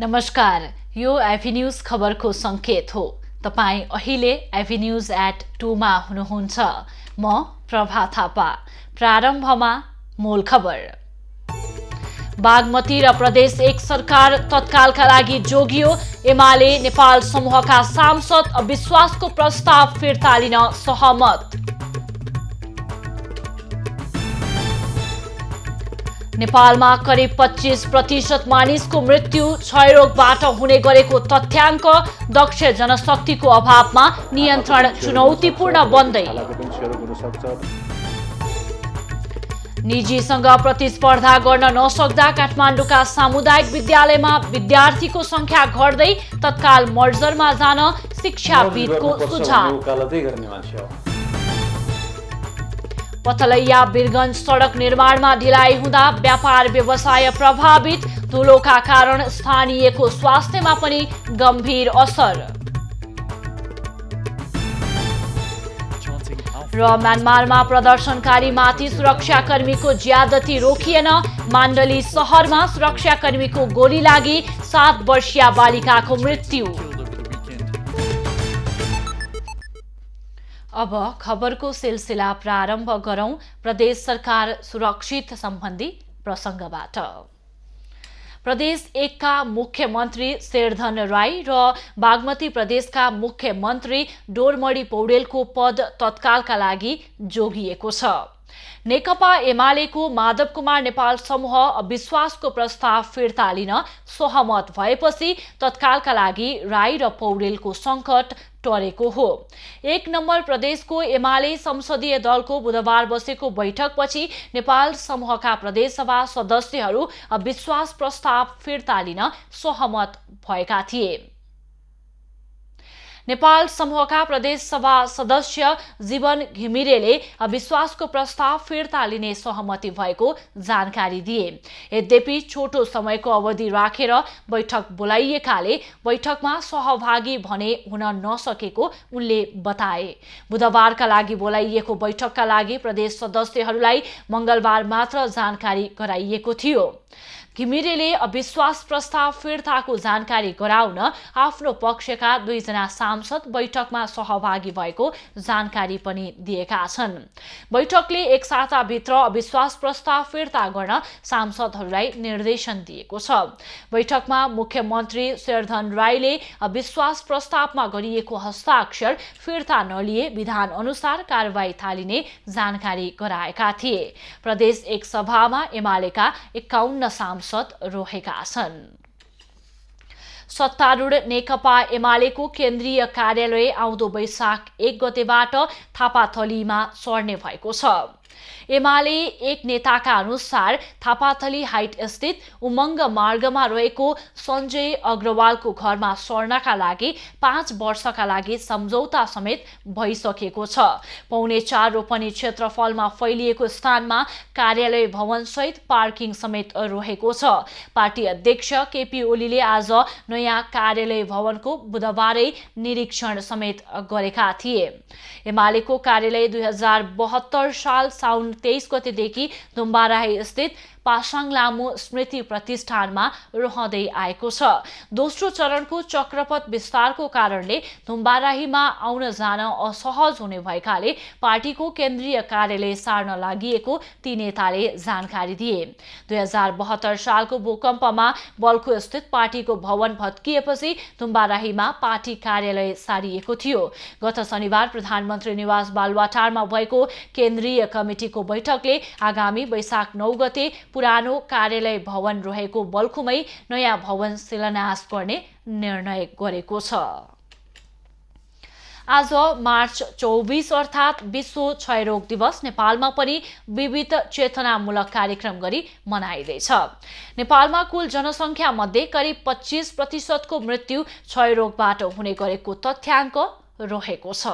नमस्कार, यो एभी न्यूज खबरको संकेत हो। तपाई अहिले avnews@2 मा हुनुहुन्छ। म प्रभा थापा। प्रारम्भमा मूल खबर। बागमती र प्रदेश 1 सरकार तत्कालका लागि जोगियो। एमाले नेपाल समूहका सांसद अविश्वासको प्रस्ताव फिर्ता लिन सहमत। नेपालमा करिब 25% मानिसको मृत्यु क्षयरोगबाट हुने गरेको तथ्याङ्क। दक्ष जनशक्तिको अभावमा नियन्त्रण चुनौतीपूर्ण बन्दै। निजीसँग प्रतिस्पर्धा गर्न नसक्दा काठमाडौँका सामुदायिक विद्यालयमा विद्यार्थीको संख्या घट्दै। तत्काल मर्जरमा जान शिक्षाविदको सुझाव। पथलैया वीरगञ्ज सडक निर्माणमा ढिलाइ हुँदा व्यापार व्यवसाय प्रभावित। धुलोका कारण स्थानीयको स्वास्थ्यमा पनि गम्भीर असर। र म्यानमारमा प्रदर्शनकारीमाथि सुरक्षाकर्मीको ज्यादती रोकिएन। माण्डली सहरमा सुरक्षाकर्मीको गोली लागि 7 वर्षीय बालिकाको मृत्यु। अब खबरको सिलसिला प्रारम्भ गरौं प्रदेश सरकार सुरक्षित सम्बन्धी प्रसंगबाट। प्रदेश 1 का मुख्यमन्त्री शेरधन राई र बागमती प्रदेशका मुख्यमन्त्री डोरमणि पौडेलको पद तत्कालका लागि जोगिएको छ। नेकपा एमालेको माधव कुमार नेपाल समूह अविश्वासको प्रस्ताव फिर्ता लिन सहमत भएपछि तत्कालका लागि राई र पौडेलको संकट टरेको हो। 1 नम्बर प्रदेशको एमाले संसदीय दलको बुधबार बसेको बैठकपछि नेपाल समूहका प्रदेशसभा सदस्यहरू अविश्वास प्रस्ताव फिर्ता लिन सहमत भएका थिए। नेपाल समूहका प्रदेशसभा सदस्य जीवन घिमिरेले अविश्वासको प्रस्ताव फिर्ता लिने सहमति भएको जानकारी दिए। यद्यपि छोटो समयको अवधि राखेर बैठक बोलाइएकाले बैठकमा सहभागी भने हुन नसकेको उनले बताए। बुधबारका लागि बोलाइएको बैठकका लागि प्रदेश सदस्यहरूलाई मंगलबार मात्र जानकारी गराइएको थियो। घिमिरेले अविश्वास प्रस्ताव फिर्ताको जानकारी गराउन आफ्नो पक्षका 2 जना सांसद बैठकमा सहभागी भएको जानकारी पनि दिएका छन्। बैठकले 1 साताभित्र अविश्वास प्रस्ताव फिर्ता गर्न सांसदहरूलाई निर्देशन दिएको छ। बैठकमा मुख्यमन्त्री शेरधन राईले अविश्वास प्रस्तावमा गरिएको हस्ताक्षर फिर्ता नलिए विधान अनुसार कारबाही थालिने जानकारी गराएका थिए। प्रदेश 1 सभामा एमालेका 51 सांसद रहेका छन्। सत्तारूढ नेकपा एमालेको केन्द्रीय कार्यालय आउँदो वैशाख 1 गतेबाट थापाथलीमा सर्ने भएको छ। एमाले एक नेताका अनुसार थापाथली हाइट स्थित उमङ्ग मार्गमा रहेको सञ्जय अग्रवालको घरमा सर्नका लागि 5 वर्षका लागि सम्झौता समेत भइसकेको छ। 4.25 रोपनी क्षेत्रफलमा फैलिएको स्थानमा कार्यालय भवन सहित पार्किङ समेत रहेको छ। पार्टी अध्यक्ष केपी ओलीले आज नयाँ कार्यालय भवनको बुधबारै निरीक्षण समेत गरेका थिए। एमालेको कार्यालय 2072 साल साउन 23 गतेदेखि धुम्बाराही स्थित पासाङ लामो स्मृति प्रतिष्ठानमा रहँदै आएको छ। दोस्रो चरणको चक्रपथ विस्तारको कारणले धुम्बाराहीमा आउन जान असहज हुने भएकाले पार्टीको केन्द्रीय कार्यालय सार्न लागिएको ती नेताले जानकारी दिए। 2072 सालको भूकम्पमा बल्खु स्थित पार्टीको भवन भत्किएपछि धुम्बाराहीमा पार्टी कार्यालय सारिएको थियो। गत शनिबार प्रधानमन्त्री निवास बालुवाटारमा भएको केन्द्रीय कमिटिको बैठकले आगामी वैशाख 9 गते पुरानो कार्यालय भवन रहेको बल्खुमै नयाँ भवन शिलान्यास गर्ने निर्णय गरेको छ। आज मार्च 24 अर्थात् विश्व क्षयरोग दिवस नेपालमा पनि विविध चेतनामूलक कार्यक्रम गरी मनाइँदैछ। नेपालमा कुल जनसङ्ख्या मध्ये करिब 25% को मृत्यु क्षयरोगबाट हुने गरेको तथ्याङ्क रहेको छ।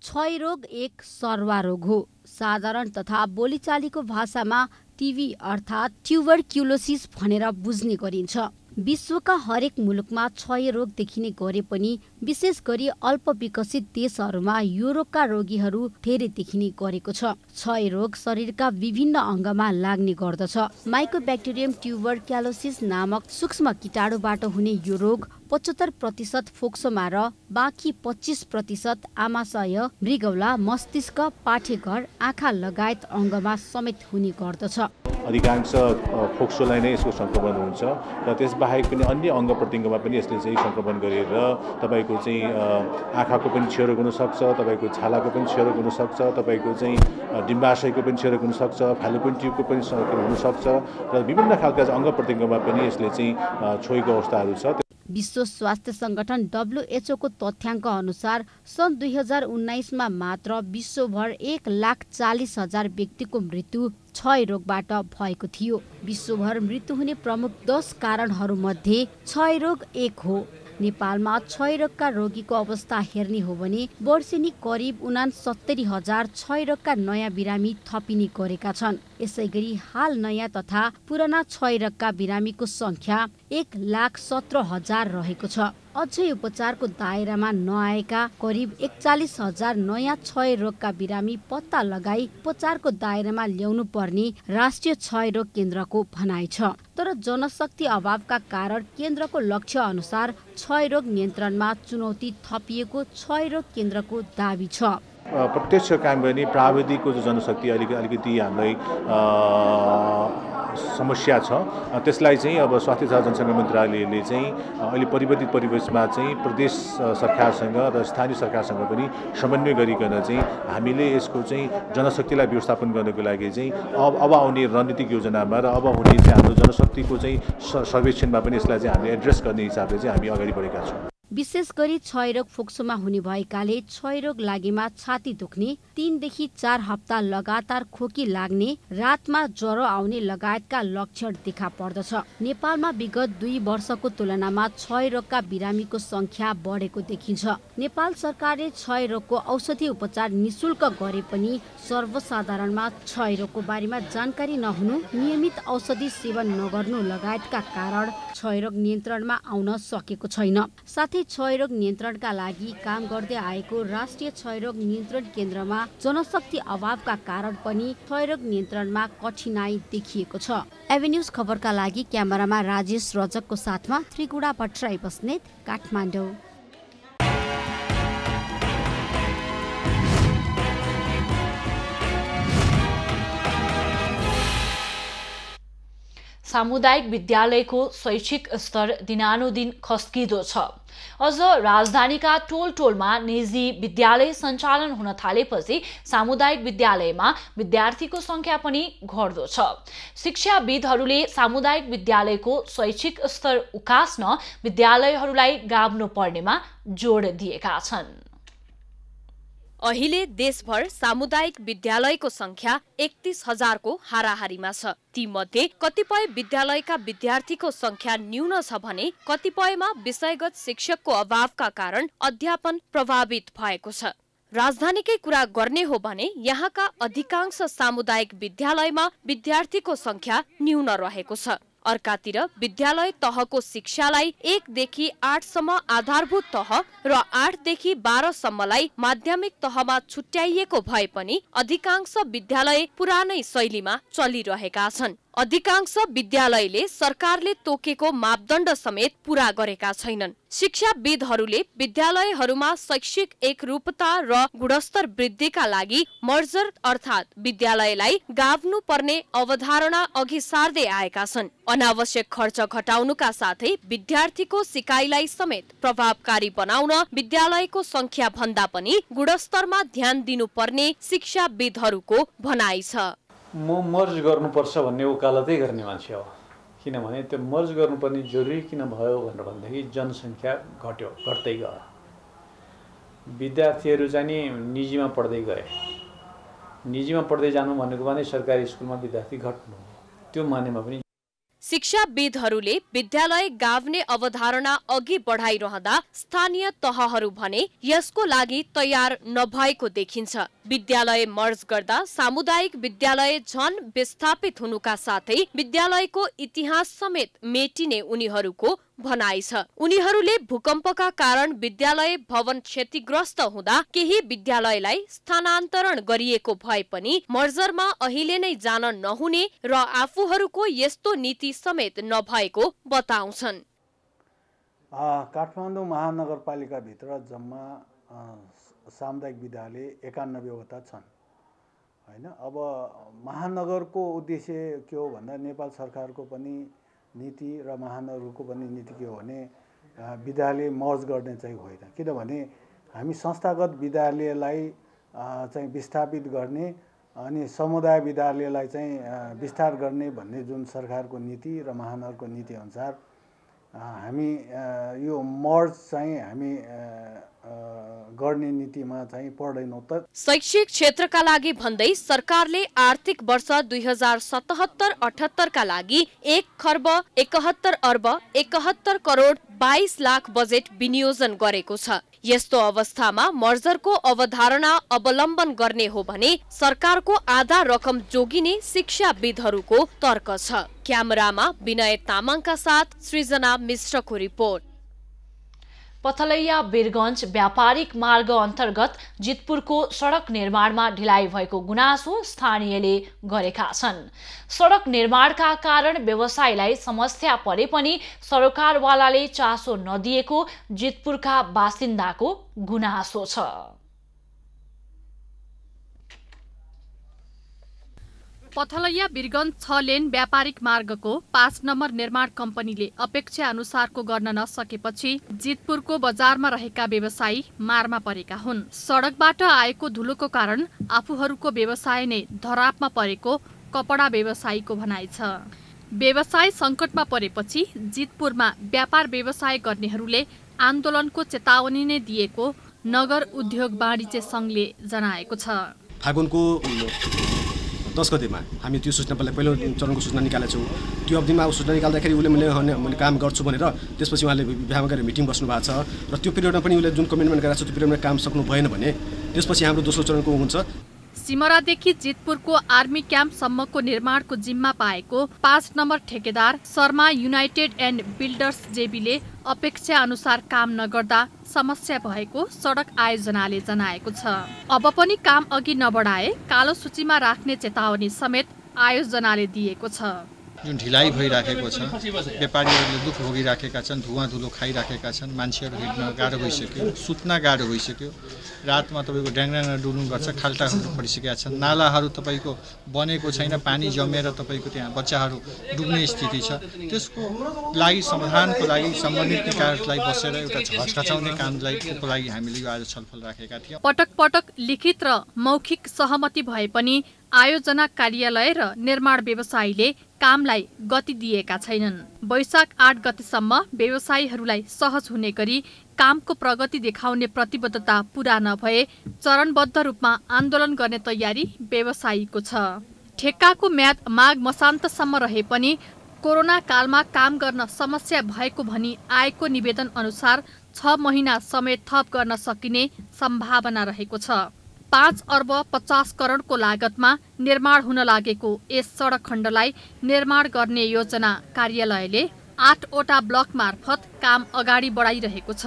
क्षयरोग एक सर्वारोग हो। साधारण तथा बोलीचालीको भाषामा टिबी अर्थात् ट्युबरक्युलोसिस भनेर बुझ्ने गरिन्छ। विश्वका हरेक मुलुकमा क्षयरोग देखिने गरे पनि विशेष गरी अल्प विकसित देशहरूमा यो रोगका रोगीहरू धेरै देखिने गरेको छ। क्षयरोग शरीरका विभिन्न अङ्गमा लाग्ने गर्दछ। माइकोब्याक्टेरियम ट्युबरक्युलोसिस नामक सूक्ष्म कीटाणुबाट हुने यो रोग 75% फोक्सोमा र बाँकी 25% आमाशय, मृगौला, मस्तिष्क, पाठेघर, आँखा लगायत अङ्गमा समेत हुने गर्दछ। अधिकांश फोक्सोलाई नै यसको संक्रमण हुन्छ र त्यसबाहेक पनि अन्य अङ्ग प्रत्यङ्गमा पनि यसले चाहिँ संक्रमण गरेर तपाईँको चाहिँ आँखाको पनि क्षयरोग हुनसक्छ, तपाईँको छालाको पनि क्षयरोग हुनसक्छ, तपाईँको चाहिँ डिम्बाशयको पनि क्षयरोग हुनसक्छ, फालोपियन ट्युबको पनि हुनसक्छ र विभिन्न खालका अङ्ग प्रत्यङ्गमा पनि यसले चाहिँ छोएको अवस्थाहरू छ। विश्व स्वास्थ्य संगठन WHO को तथ्याङ्क अनुसार सन् 2019 मा मात्र विश्वभर 1,40,000 व्यक्तिको मृत्यु क्षयरोगबाट भएको थियो। विश्वभर मृत्यु हुने प्रमुख 10 कारणहरू मध्ये क्षयरोग एक हो। नेपालमा क्षयरोगका रोगीको अवस्था हेर्ने हो भने वर्षेनी करिब 69,000 क्षयरोगका नयाँ बिरामी थपिने गरेका छन्। यसैगरी हाल नयाँ तथा पुराना क्षयरोगका बिरामीको संख्या 1,17,000 रहेको छ। अझै उपचारको दायरामा नआएका करिब 41,000 नयाँ क्षयरोगका बिरामी पत्ता लगाई उपचारको दायरामा ल्याउनु पर्ने राष्ट्रिय क्षयरोग केन्द्रको भनाइ छ। तर जनशक्ति अभावका कारण केन्द्रको लक्ष्य अनुसार क्षयरोग नियन्त्रणमा चुनौती थपिएको क्षयरोग केन्द्रको दाबी छ। प्रत्यक्ष काम गर्ने प्राविधिकको जनशक्ति अलिकति हामीलाई समस्या छ। त्यसलाई चाहिँ अब स्वास्थ्य तथा जनसङ्ख्या मन्त्रालयले चाहिँ अहिले परिवर्तित परिवेशमा चाहिँ प्रदेश सरकारसँग र स्थानीय सरकारसँग पनि समन्वय गरिकन चाहिँ हामीले यसको चाहिँ जनशक्तिलाई व्यवस्थापन गर्नको लागि चाहिँ अब आउने रणनीतिक योजनामा र अब हुने चाहिँ हाम्रो जनशक्तिको चाहिँ सर्वेक्षणमा पनि यसलाई चाहिँ हामीले एड्रेस गर्ने हिसाबले चाहिँ हामी अगाडि बढेका छौँ। विशेष गरी क्षयरोग फोक्सोमा हुने भएकाले क्षयरोग लागेमा छाती दुख्ने, 3 देखि 4 हप्ता लगातार खोकी लाग्ने, रातमा ज्वरो आउने लगायतका लक्षण देखा पर्दछ। नेपालमा विगत 2 वर्षको तुलनामा क्षयरोगका बिरामीको संख्या बढेको देखिन्छ। नेपाल सरकारले क्षयरोगको औषधि उपचार निशुल्क गरे पनि सर्वसाधारणमा क्षयरोगको बारेमा जानकारी नहुनु, नियमित औषधि सेवन नगर्नु लगायतका कारण क्षयरोग नियन्त्रणमा आउन सकेको छैन। साथै क्षयरोग नियन्त्रणका लागि काम गर्दै आएको राष्ट्रिय क्षयरोग नियन्त्रण केन्द्रमा जनशक्ति अभावका कारण पनि क्षयरोग नियन्त्रणमा कठिनाई देखिएको छ। एभेन्यूज खबरका लागि क्यामेरामा राजेश रजकको साथमा त्रिगुडा भट्टराई बस्नेत, काठमाडौँ। सामुदायिक विद्यालयको शैक्षिक स्तर दिनानुदिन खस्किँदो छ। अझ राजधानीका टोल टोलमा निजी विद्यालय सञ्चालन हुन थालेपछि सामुदायिक विद्यालयमा विद्यार्थीको संख्या पनि घट्दो छ। शिक्षाविदहरूले सामुदायिक विद्यालयको शैक्षिक स्तर उकास्न विद्यालयहरूलाई गाभ्नु पर्नेमा जोड दिएका छन्। अहिले देशभर सामुदायिक विद्यालयको संख्या 31,000 को हाराहारीमा छ। ती मध्ये कतिपय विद्यालयका विद्यार्थीको संख्या न्यून छ भने कतिपयमा विषयगत शिक्षकको अभावका कारण अध्यापन प्रभावित भएको छ। राजधानीकै कुरा गर्ने हो भने यहाँका अधिकांश सामुदायिक विद्यालयमा विद्यार्थीको संख्या न्यून रहेको छ। अर्कातिर विद्यालय तहको शिक्षालाई 1 देखि 8 सम्म आधारभूत तह र 8 देखि 12 सम्मलाई माध्यमिक तहमा छुट्याइएको भए पनि अधिकांश विद्यालय पुरानै शैलीमा चलिरहेका छन्। अधिकांश विद्यालयले सरकारले तोकेको मापदण्ड समेत पूरा गरेका छैनन्। शिक्षाविदहरूले विद्यालयहरूमा शैक्षिक एकरूपता र गुणस्तर वृद्धिका लागि मर्जर अर्थात् विद्यालयलाई गाभ्नु पर्ने अवधारणा अघि सार्दै आएका छन्। अनावश्यक खर्च घटाउनुका साथै विद्यार्थीको सिकाइलाई समेत प्रभावकारी बनाउन विद्यालयको संख्या भन्दा पनि गुणस्तरमा ध्यान दिनुपर्ने शिक्षाविदहरूको भनाइ छ। म मर्ज गर्नुपर्छ भन्ने वकालतै गर्ने मान्छे हो। किनभने त्यो मर्ज गर्नुपर्ने जरुरी किन भयो भनेर भन्दाखेरि जनसङ्ख्या घट्दै गयो। विद्यार्थीहरू चाहिँ नि निजीमा पढ्दै गए। निजीमा पढ्दै जानु भनेको भने सरकारी स्कुलमा विद्यार्थी घट्नु, त्यो मानेमा पनि। शिक्षाविदहरूले विद्यालय गाभ्ने अवधारणा अघि बढाइरहँदा स्थानीय तहहरू भने यसको लागि तयार नभएको देखिन्छ। विद्यालय मर्ज गर्दा सामुदायिक विद्यालय झन विस्थापित हुनुका साथै विद्यालयको इतिहास समेत मेटिने उनीहरूको भनाइ छ। उनीहरूले भूकम्पका कारण विद्यालय भवन क्षतिग्रस्त हुँदा केही विद्यालयलाई स्थानान्तरण गरिएको भए पनि मर्जरमा अहिले नै जान नहुने र आफूहरूको यस्तो नीति समेत नभएको बताउँछन्। काठमाडौँ महानगरपालिकाभित्र जम्मा सामुदायिक विद्यालय 91वटा छन् हैन। अब महानगरको उद्देश्य के हो भन्दा नेपाल सरकारको पनि नीति र महानगरको पनि नीति के हो भने विद्यालय मर्ज गर्ने चाहिँ होइन। किनभने हामी संस्थागत विद्यालयलाई चाहिँ विस्थापित गर्ने अनि समुदाय विद्यालयलाई चाहिँ विस्तार गर्ने भन्ने जुन सरकारको नीति र महानगरको नीति अनुसार हामी यो मर्ज चाहिँ हामी गर्ने नीतिमा चाहिँ पर्दैनौँ। त शैक्षिक क्षेत्रका लागि भन्दै सरकारले आर्थिक वर्ष 2077-78 का लागि 1,71,71,22,00,000 बजेट विनियोजन गरेको छ। यस्तो अवस्थामा मर्जरको अवधारणा अवलम्बन गर्ने हो भने सरकारको आधा रकम जोगिने शिक्षाविदहरूको तर्क छ। क्यामेरामा विनय तामाङका साथ सृजना मिश्रको रिपोर्ट। पथलैया वीरगञ्ज व्यापारिक मार्ग अन्तर्गत जितपुरको सडक निर्माणमा ढिलाइ भएको गुनासो स्थानीयले गरेका छन्। सडक निर्माणका कारण व्यवसायलाई समस्या परे पनि सरकारवालाले चासो नदिएको जितपुरका बासिन्दाको गुनासो छ। पथलैया वीरगञ्ज 6 लेन व्यापारिक मार्गको 5 नम्बर निर्माण कम्पनीले अपेक्षा अनुसारको गर्न नसकेपछि जितपुरको बजारमा रहेका व्यवसायी मारमा परेका हुन्। सडकबाट आएको धुलोको कारण आफूहरूको व्यवसाय नै धरापमा परेको कपडा व्यवसायीको भनाइ छ। व्यवसाय सङ्कटमा परेपछि जितपुरमा व्यापार व्यवसाय गर्नेहरूले आन्दोलनको चेतावनी नै दिएको नगर उद्योग वाणिज्य सङ्घले जनाएको छ। फागुनको 10 गतेमा हामी त्यो सूचना पहिलो चरणको सूचना निकालेका छौँ। त्यो अवधिमा सूचना निकाल्दाखेरि उसले मैले काम गर्छु भनेर त्यसपछि उहाँले बिहामा गएर मिटिङ बस्नु भएको छ र त्यो पिरियडमा पनि उसले जुन कमिटमेन्ट गरेको छ त्यो पिरियडमा काम सक्नु भएन भने त्यसपछि हाम्रो दोस्रो चरणको हुन्छ। सिमरादेखि जितपुरको आर्मी क्याम्पसम्मको निर्माणको जिम्मा पाएको 5 नम्बर ठेकेदार शर्मा युनाइटेड एन्ड बिल्डर्स जेबीले अपेक्षा अनुसार काम नगर्दा समस्या भएको सडक आयोजनाले जनाएको छ। अब पनि काम अघि नबढाए कालो सूचीमा राख्ने चेतावनी समेत आयोजनाले दिएको छ। जुन ढिलाइ भइराखेको छ, व्यापारीहरूले दुःख भोगिराखेका छन्, धुवा धुलो खाइराखेका छन्, मान्छेहरू हिँड्न गाह्रो भइसक्यो, सुत्न गाह्रो भइसक्यो, रातमा तपाईँको ड्याङड्याङ डुल्नु गर्छ, खाल्टाहरू पडिसकेका छन्, नालाहरू तपाईँको बनेको छैन, पानी जमेर तपाईँको त्यहाँ बच्चाहरू डुब्ने स्थिति छ। त्यसको लागि समाधानको लागि सम्बन्धित निकायलाई बसेर एउटा झचकाउने कामलाई लागि हामीले यो आज छलफल राखेका थियौँ। पटक पटक लिखित र मौखिक सहमति भए पनि आयोजना कार्यालय र निर्माण व्यवसायीले कामलाई गति दिएका छैनन्। वैशाख 8 गतेसम्म व्यवसायीहरूलाई सहज हुने गरी कामको प्रगति देखाउने प्रतिबद्धता पूरा नभए चरणबद्ध रूपमा आन्दोलन गर्ने तयारी व्यवसायीको छ। ठेक्काको म्याद माघ मसान्तसम्म रहे पनि कोरोना कालमा काम गर्न समस्या भएको भनी आएको निवेदन अनुसार 6 महिना समय थप गर्न सकिने सम्भावना रहेको छ। 5 अर्ब 50 करोडको लागतमा निर्माण हुन लागेको यस सडक खण्डलाई निर्माण गर्ने योजना कार्यालयले 8 वटा ब्लक मार्फत काम अगाडि बढाइरहेको छ।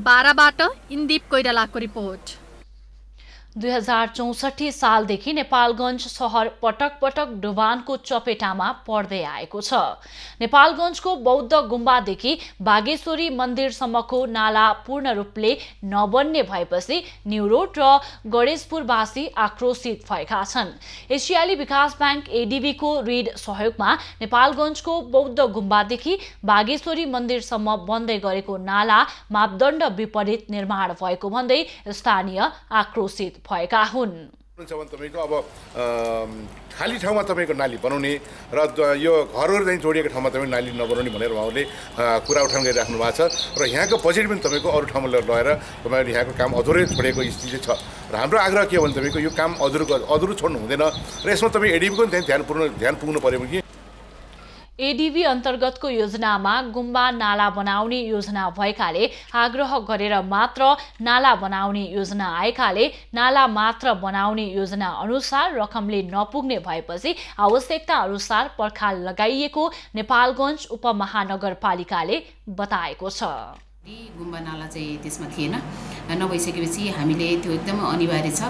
बाराबाट इन्दीप कोइरालाको रिपोर्ट। 2064 सालदेखि नेपालगञ्ज शहर पटक पटक डुबानको चपेटामा पर्दै आएको छ। नेपालगञ्जको बौद्ध गुम्बादेखि बागेश्वरी मन्दिरसम्मको नाला पूर्ण रूपले नबन्ने भएपछि न्यू रोड र गणेशपुरवासी आक्रोशित भएका छन्। एसियाली विकास ब्याङ्क एडीबीको ऋण सहयोगमा नेपालगञ्जको बौद्ध गुम्बादेखि बागेश्वरी मन्दिरसम्म बन्दै गरेको नाला मापदण्ड विपरीत निर्माण भएको भन्दै स्थानीय आक्रोशित भएका हुन्। तपाईको अब खाली ठाउँमा तपाईको नाली बनाउने र यो घरहरू चाहिँ जोडिएको ठाउँमा तपाईँ नाली नबनाउने भनेर उहाँहरूले कुरा उठान गरिराख्नु भएको छ र यहाँको बजेट पनि तपाईँको अरू ठाउँमा लगेर तपाईँहरूले यहाँको काम अधुरै छोडेको स्थिति छ र हाम्रो आग्रह के हो भने तपाईँको यो काम अधुरो छोड्नु हुँदैन र यसमा तपाईँ एडीबीको पनि ध्यान पुग्नु पर्यो कि एडीबी अन्तर्गतको योजनामा गुम्बा नाला बनाउने योजना भएकाले आग्रह गरेर मात्र नाला बनाउने योजना आएकाले नाला मात्र बनाउने योजना अनुसार रकमले नपुग्ने भएपछि आवश्यकता अनुसार पर्खाल लगाइएको नेपालगञ्ज उपमहानगरपालिकाले बताएको छ। गुम्बा नाला चाहिँ त्यसमा थिएन, नभइसकेपछि हामीले त्यो एकदमै अनिवार्य छ।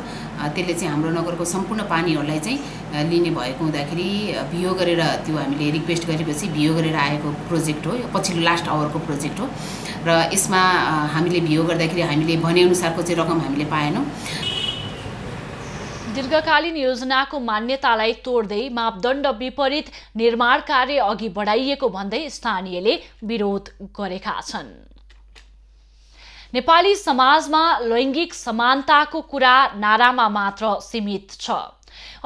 त्यसले चाहिँ हाम्रो नगरको सम्पूर्ण पानीहरूलाई चाहिँ लिने भएको हुँदाखेरि भियो गरेर त्यो हामीले रिक्वेस्ट गरेपछि भियो गरेर आएको प्रोजेक्ट हो। यो पछिल्लो लास्ट आवरको प्रोजेक्ट हो र यसमा हामीले भियो गर्दाखेरि हामीले भनेअनुसारको चाहिँ रकम हामीले पाएनौँ। दीर्घकालीन योजनाको मान्यतालाई तोड्दै मापदण्ड विपरीत निर्माण कार्य अघि बढाइएको भन्दै स्थानीयले विरोध गरेका छन्। नेपाली समाजमा लैङ्गिक समानताको कुरा नारामा मात्र सीमित छ।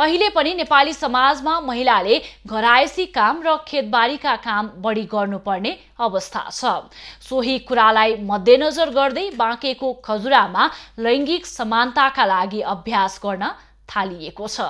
अहिले पनि नेपाली समाजमा महिलाले घरायसी काम र खेतबारीका काम बढी गर्नुपर्ने अवस्था छ। सोही कुरालाई मध्यनजर गर्दै बाँकेको खजुरामा लैङ्गिक समानताका लागि अभ्यास गर्न थालिएको छ।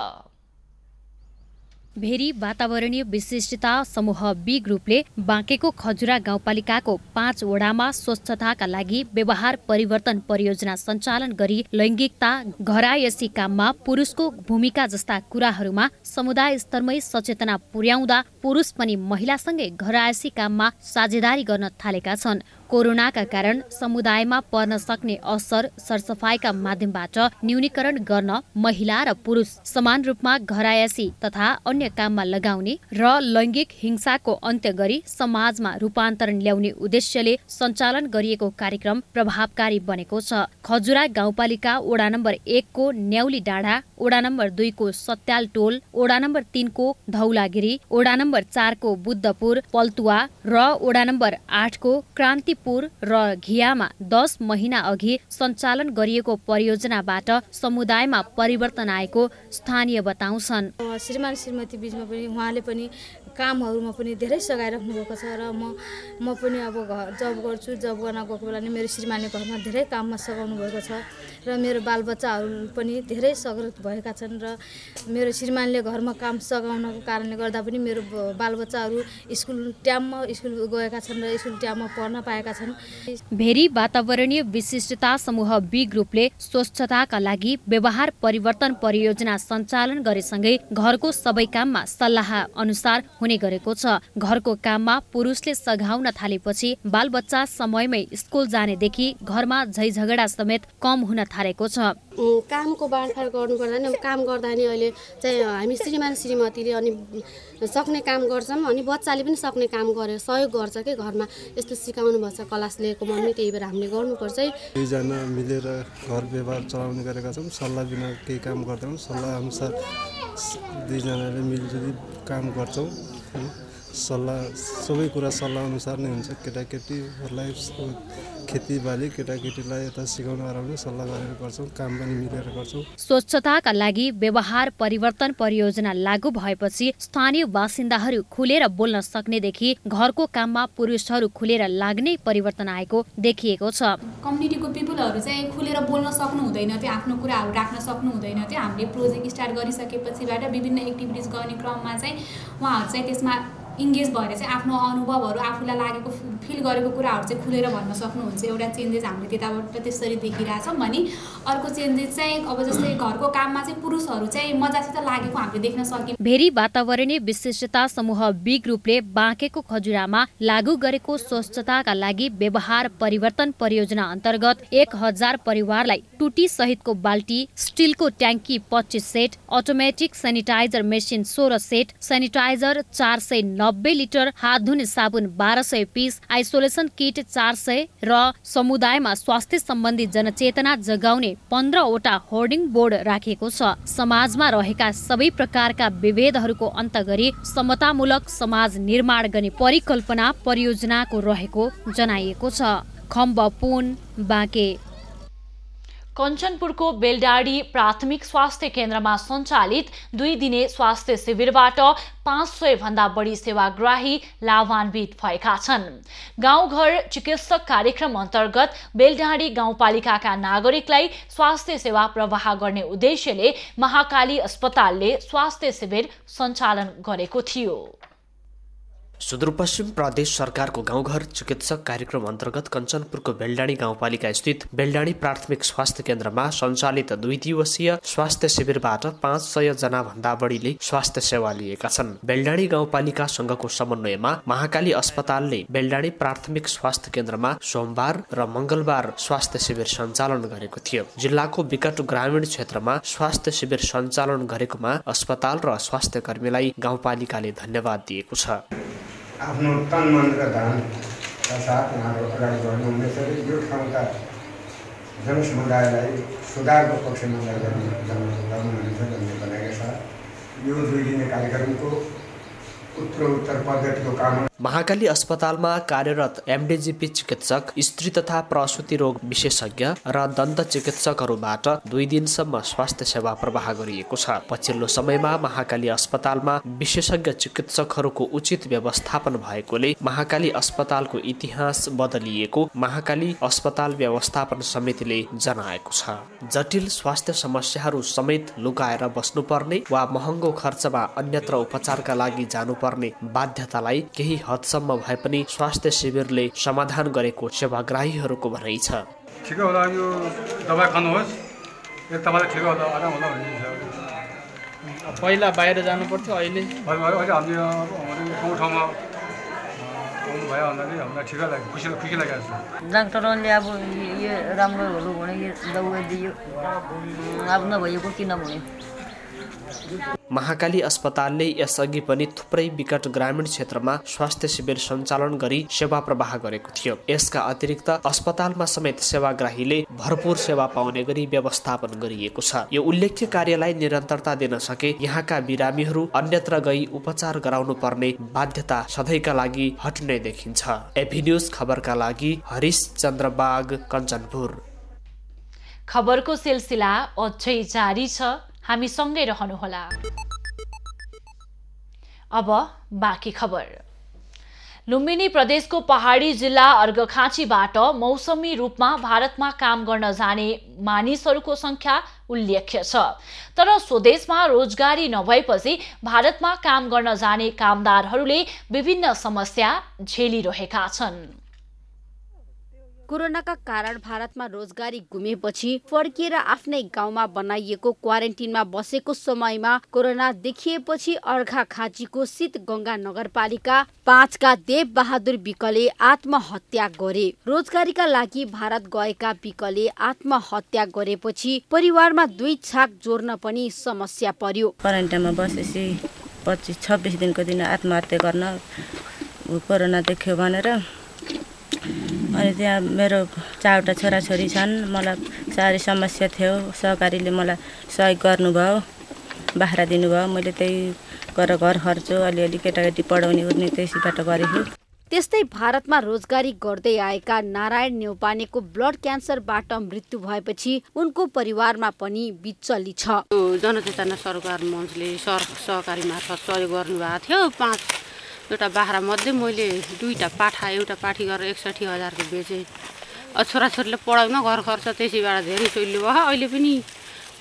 भेरी वातावरणीय विशिष्टता समूह बी ग्रुपले बाँकेको खजुरा गाउँपालिकाको 5 वडामा स्वच्छताका लागि व्यवहार परिवर्तन परियोजना सञ्चालन गरी लैङ्गिकता, घरायसी काममा पुरुषको भूमिका जस्ता कुराहरूमा समुदाय स्तरमै सचेतना पुर्याउँदा पुरुष पनि महिलासँगै घरायसी काममा साझेदारी गर्न थालेका छन्। कोरोनाका कारण समुदायमा पर्न सक्ने असर सरसफाइका माध्यमबाट न्यूनीकरण गर्न महिला र पुरुष समान रूपमा घरायसी तथा अन्य काममा लगाउने र लैङ्गिक हिंसाको अन्त्य गरी समाजमा रूपान्तरण ल्याउने उद्देश्यले सञ्चालन गरिएको कार्यक्रम प्रभावकारी बनेको छ। खजुरा गाउँपालिका वडा नम्बर 1 को न्याउली डाँडा, वडा नम्बर 2 को सत्याल टोल, वडा नम्बर 3 को धौलागिरी, वडा नम्बर 4 को बुद्धपुर पल्तुवा र वडा नम्बर 8 को क्रान्तिपुर र घियामा 10 महिना अघि सञ्चालन गरिएको परियोजनाबाट समुदायमा परिवर्तन आएको स्थानीय बताउँछन्। श्रीमान श्रीमती बीचमा पनि उहाँले पनि कामहरूमा पनि धेरै सघाइराख्नु भएको छ र म पनि अब जब गर्छु, जब गर्न गएको बेला नि मेरो श्रीमानले घरमा धेरै काममा सघाउनु भएको छ र मेरो बालबच्चाहरू पनि धेरै सगत भएका छन् र मेरो श्रीमानले घरमा काम सघाउनको कारणले गर्दा पनि मेरो बालबच्चाहरू स्कुल टाइममा स्कुल गएका छन् र स्कुल टाइममा पढ्न पाएका छन्। भेरी वातावरणीय विशिष्टता समूह बी ग्रुपले स्वच्छताका लागि व्यवहार परिवर्तन परियोजना सञ्चालन गरेसँगै घरको सबै काममा सल्लाह अनुसार हुने गरेको छ। घरको काममा पुरुषले सघाउन थालेपछि बालबच्चा समयमै स्कुल जानेदेखि घरमा झैझगडा समेत कम हुन थालेको छ। कामको बाँडफाँड गर्नुपर्दा नि काम गर्दा नि अहिले चाहिँ हामी श्रीमान श्रीमतीले अनि सक्ने काम गर्छौँ अनि बच्चाले पनि सक्ने काम गरेर सहयोग गर्छ कि घरमा यस्तो सिकाउनु भएको छ क्लास लिएको मम्मी, त्यही भएर हामीले गर्नुपर्छ है। दुईजना मिलेर घर व्यवहार चलाउने गरेका छौँ। सल्लाह बिना केही काम गर्दैनौँ। सल्लाह अनुसार दुईजनाले मिलजुली काम गर्छौँ। सल्लाह सबै कुरा सल्लाह अनुसार नै हुन्छ। केटाकेटीहरूलाई खेतीबाली केटाकेटीलाई यता सिकाउन हराउने सल्लाह गरेर गर्छौँ। काम पनि मिलेर गर्छौँ। स्वच्छताका लागि व्यवहार परिवर्तन परियोजना लागू भएपछि स्थानीय बासिन्दाहरू खुलेर बोल्न सक्नेदेखि घरको काममा पुरुषहरू खुलेर लाग्ने परिवर्तन आएको देखिएको छ। कम्युनिटीको पिपुलहरू चाहिँ खुलेर बोल्न सक्नु हुँदैन थियो, आफ्नो कुराहरू राख्न सक्नु हुँदैन थियो। हामीले प्रोजेक्ट स्टार्ट गरिसकेपछिबाट विभिन्न एक्टिभिटिज गर्ने क्रममा चाहिँ उहाँहरू चाहिँ त्यसमा इङ्गेज भएर चाहिँ आफ्नो अनुभवहरू आफूलाई लागेको फिल गरेको कुराहरू चाहिँ खुलेर भन्न सक्नुहुन्छ। एउटा चेन्जेस हामीले त्यताबाट त्यसरी देखिरहेछौँ भने अर्को चेन्जेस चाहिँ अब जस्तै घरको काममा चाहिँ पुरुषहरू चाहिँ मजासित लागेको हामीले देख्न सक्यौँ। भेरी वातावरणीय विशिष्टता समूह बी ग्रुपले बाँकेको खजुरामा लागू गरेको स्वच्छताका लागि व्यवहार परिवर्तन परियोजना अन्तर्गत 1000 परिवारलाई टुटी सहितको बाल्टी, स्टिलको ट्याङ्की 25 set, automatic sanitizer machine 16 set, sanitizer 490 litre, हात धुने साबुन 1200 पीस, आइसोलेसन किट 400 र समुदायमा स्वास्थ्य सम्बन्धी जनचेतना जगाउने 15 वटा होर्डिङ बोर्ड राखिएको छ। समाजमा रहेका सबै प्रकारका विभेदहरूको अन्त गरी समतामूलक समाज निर्माण गर्ने परिकल्पना परियोजनाको रहेको जनाइएको छ। खम्ब पुन बाँके। कञ्चनपुरको बेलडाडी प्राथमिक स्वास्थ्य केन्द्रमा सञ्चालित 2 दिने स्वास्थ्य शिविरबाट 500 भन्दा बढी सेवाग्राही लाभान्वित भएका छन्। गाउँघर चिकित्सक कार्यक्रम अन्तर्गत बेलडाडी गाउँपालिकाका नागरिकलाई स्वास्थ्य सेवा प्रवाह गर्ने उद्देश्यले महाकाली अस्पतालले स्वास्थ्य शिविर सञ्चालन गरेको थियो। सुदूरपश्चिम प्रदेश सरकारको गाउँघर चिकित्सक कार्यक्रम अन्तर्गत कञ्चनपुरको बेलडाँडी गाउँपालिका स्थित बेलडाँडी प्राथमिक स्वास्थ्य केन्द्रमा सञ्चालित 2 दिवसीय स्वास्थ्य शिविरबाट 500 जना भन्दा बढीले स्वास्थ्य सेवा लिएका छन्। बेलडाँडी गाउँपालिकासँगको समन्वयमा महाकाली अस्पतालले बेलडाँडी प्राथमिक स्वास्थ्य केन्द्रमा सोमबार र मंगलबार स्वास्थ्य शिविर सञ्चालन गरेको थियो। जिल्लाको विकट ग्रामीण क्षेत्रमा स्वास्थ्य शिविर सञ्चालन गरेकोमा अस्पताल र स्वास्थ्य कर्मीलाई गाउँपालिकाले धन्यवाद दिएको छ। आफ्नो तन मन र धनका साथ उहाँहरू अगाडि बढ्नुहुनेछ र यो ठाउँका जनसमुदायलाई सुधारको पक्षमा गर्नुहुनेछ भन्ने बनाएका छ। यो 2 दिने कार्यक्रमको उत्तरोत्तर पद्धतिको काम महाकाली अस्पतालमा कार्यरत एमडीजीपी चिकित्सक, स्त्री तथा प्रसुति रोग विशेषज्ञ र दन्त चिकित्सकहरूबाट 2 दिनसम्म स्वास्थ्य सेवा प्रवाह गरिएको छ। पछिल्लो समयमा महाकाली अस्पतालमा विशेषज्ञ चिकित्सकहरूको उचित व्यवस्थापन भएकोले महाकाली अस्पतालको इतिहास बदलिएको महाकाली अस्पताल व्यवस्थापन समितिले जनाएको छ। जटिल स्वास्थ्य समस्याहरू समेत लुकाएर बस्नुपर्ने वा महँगो खर्चमा अन्यत्र उपचारका लागि जानुपर्ने बाध्यतालाई केही हदसम्म भए पनि स्वास्थ्य शिविरले समाधान गरेको सेवाग्राहीहरूको भनाइ छ। ठिकै होला, यो दबाई खानुहोस्, एक तपाईँलाई ठिकै होला, आराम होला भन्ने। पहिला बाहिर जानु पर्थ्यो, अहिले हामीले गाउँठाउँमा आउनुभयो भन्दाखेरि हामीलाई ठिकै लाग्यो, खुसी लागेको छ। डाक्टरले अब यो राम्रो होला भने यो दबाई दियो, अब नभएको किन भन्यो। महाकाली अस्पतालले यसअघि पनि थुप्रै विकट ग्रामीण क्षेत्रमा स्वास्थ्य शिविर सञ्चालन गरी सेवा प्रवाह गरेको थियो। यसका अतिरिक्त अस्पतालमा समेत सेवाग्राहीले भरपूर सेवा पाउने गरी व्यवस्थापन गरिएको छ। यो उल्लेख्य कार्यलाई निरन्तरता दिन सके यहाँका बिरामीहरू अन्यत्र गई उपचार गराउनु पर्ने बाध्यता सधैँका लागि हट्ने देखिन्छ। एभी न्यूज खबरका लागि हरिश चन्द्र बाग, कञ्चनपुर। खबरको सिलसिला अझै जारी छ, हामी सँगै रहनुहोला। अब बाँकी खबर। लुम्बिनी प्रदेशको पहाडी जिल्ला अर्घखाँचीबाट मौसमी रूपमा भारतमा काम गर्न जाने मानिसहरूको संख्या उल्लेख्य छ, तर स्वदेशमा रोजगारी नभएपछि भारतमा काम गर्न जाने कामदारहरूले विभिन्न समस्या झेलिरहेका छन्। कोरोनाका कारण भारतमा रोजगारी गुमेपछि फर्किएर आफ्नै गाउँमा बनाइएको क्वारेन्टिनमा बसेको समयमा कोरोना देखिएपछि अर्घाखाँचीको शीतगंगा नगरपालिका 5 का देव बहादुर विकले आत्महत्या गरे। रोजगारीका लागि भारत गएका विकले आत्महत्या गरेपछि परिवारमा 2 छाक जोड्न पनि समस्या पर्यो। क्वारेन्टाइनमा बसेपछि 25-26 दिनको दिन आत्महत्या गर्न कोरोना देख्यो भनेर अनि त्यहाँ मेरो 4वटा छोराछोरी छन्। मलाई साह्रै समस्या थियो। सहकारीले मलाई सहयोग गर्नुभयो, बाख्रा दिनुभयो। मैले त्यही गरेर घर खर्च अलिअलि केटाकेटी पढाउने उर्ने त्यसैबाट गरेको। त्यस्तै भारतमा रोजगारी गर्दै आएका नारायण नेउपानेको ब्लड क्यान्सरबाट मृत्यु भएपछि उनको परिवारमा पनि विचली छ। जनचेतना सरकार मञ्चले सहकारी मार्फत सहयोग गर्नुभएको थियो। 5वटा बाख्रा मध्ये मैले 2टा पाठा, एउटा पाठी गरेर 61,000 को बेचेँ। छोराछोरीले पढाउन घर खर्च त्यसैबाट धेरै चल्यो भयो। अहिले पनि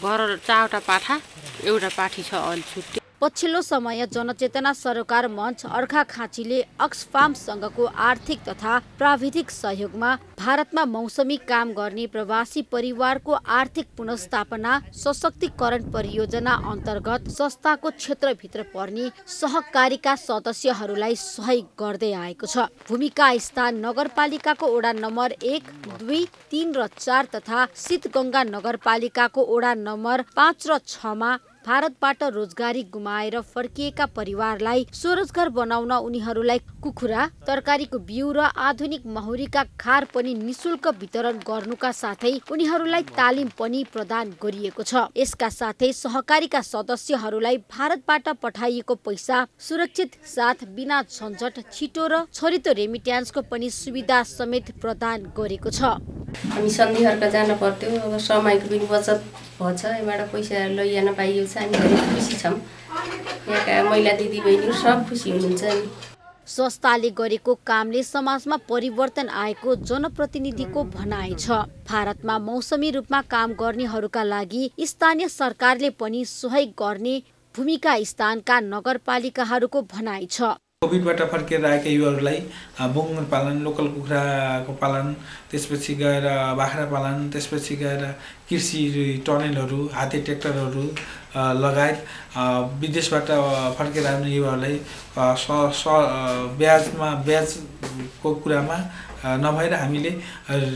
घर 4वटा पाठा, एउटा पाठी छ अहिले छुट्टी। पछिल्लो समय जनचेतना सरोकार मञ्च अर्घाखाँचीले अक्सफार्म संघको आर्थिक तथा प्राविधिक सहयोगमा भारतमा मौसमी काम गर्ने प्रवासी परिवारको आर्थिक पुनर्स्थापना सशक्तिकरण परियोजना अन्तर्गत संस्थाको क्षेत्रभित्र पर्ने सहकारीका सदस्यहरूलाई सहयोग गर्दै आएको छ। भूमिका स्थान नगरपालिकाको वडा नम्बर 1, 2, 3 र 4 तथा शीतगंगा नगरपालिकाको वडा नम्बर 5 र 6 मा भारतबाट रोजगारी गुमाएर फर्किएका परिवारलाई स्वरोजगार बनाउन उनीहरूलाई कुखुरा, तरकारीको बिउ र आधुनिक महुरीका खार पनि निशुल्क वितरण गर्नुका साथै उनीहरूलाई तालिम पनि प्रदान गरिएको छ। यसका साथै सहकारीका सदस्यहरूलाई भारतबाट पठाइएको पैसा सुरक्षित साथ बिना झन्झट छिटो र छरितो रेमिट्यान्सको पनि सुविधा समेत प्रदान गरेको छ। हामी सन्धिहरुका जान पर्थ्यो, अब समयको पनि बचत भन्छ। यबाट पैसा लैजान पाइयो छ, हामी धेरै खुसी छौं। यहाँका महिला दिदीबहिनी सब खुसी हुनुहुन्छ नि। संस्थाले गरेको कामले समाजमा परिवर्तन आएको जनप्रतिनिधिको भनाइ छ। भारतमा मौसमी रूपमा काम गर्नेहरूका लागि स्थानीय सरकारले पनि सहयोग गर्ने भूमिका स्थानका नगरपालिकाहरूको भनाइ छ। कोभिडबाट फर्केर आएका युवाहरूलाई बुङ्गुर पालन, लोकल कुखुराको पालन, त्यसपछि गएर बाख्रा पालन, त्यसपछि गएर कृषि टनेलहरू, हाते ट्र्याक्टरहरू लगायत विदेशबाट फर्केर आउने युवाहरूलाई ब्याजको कुरामा नभएर हामीले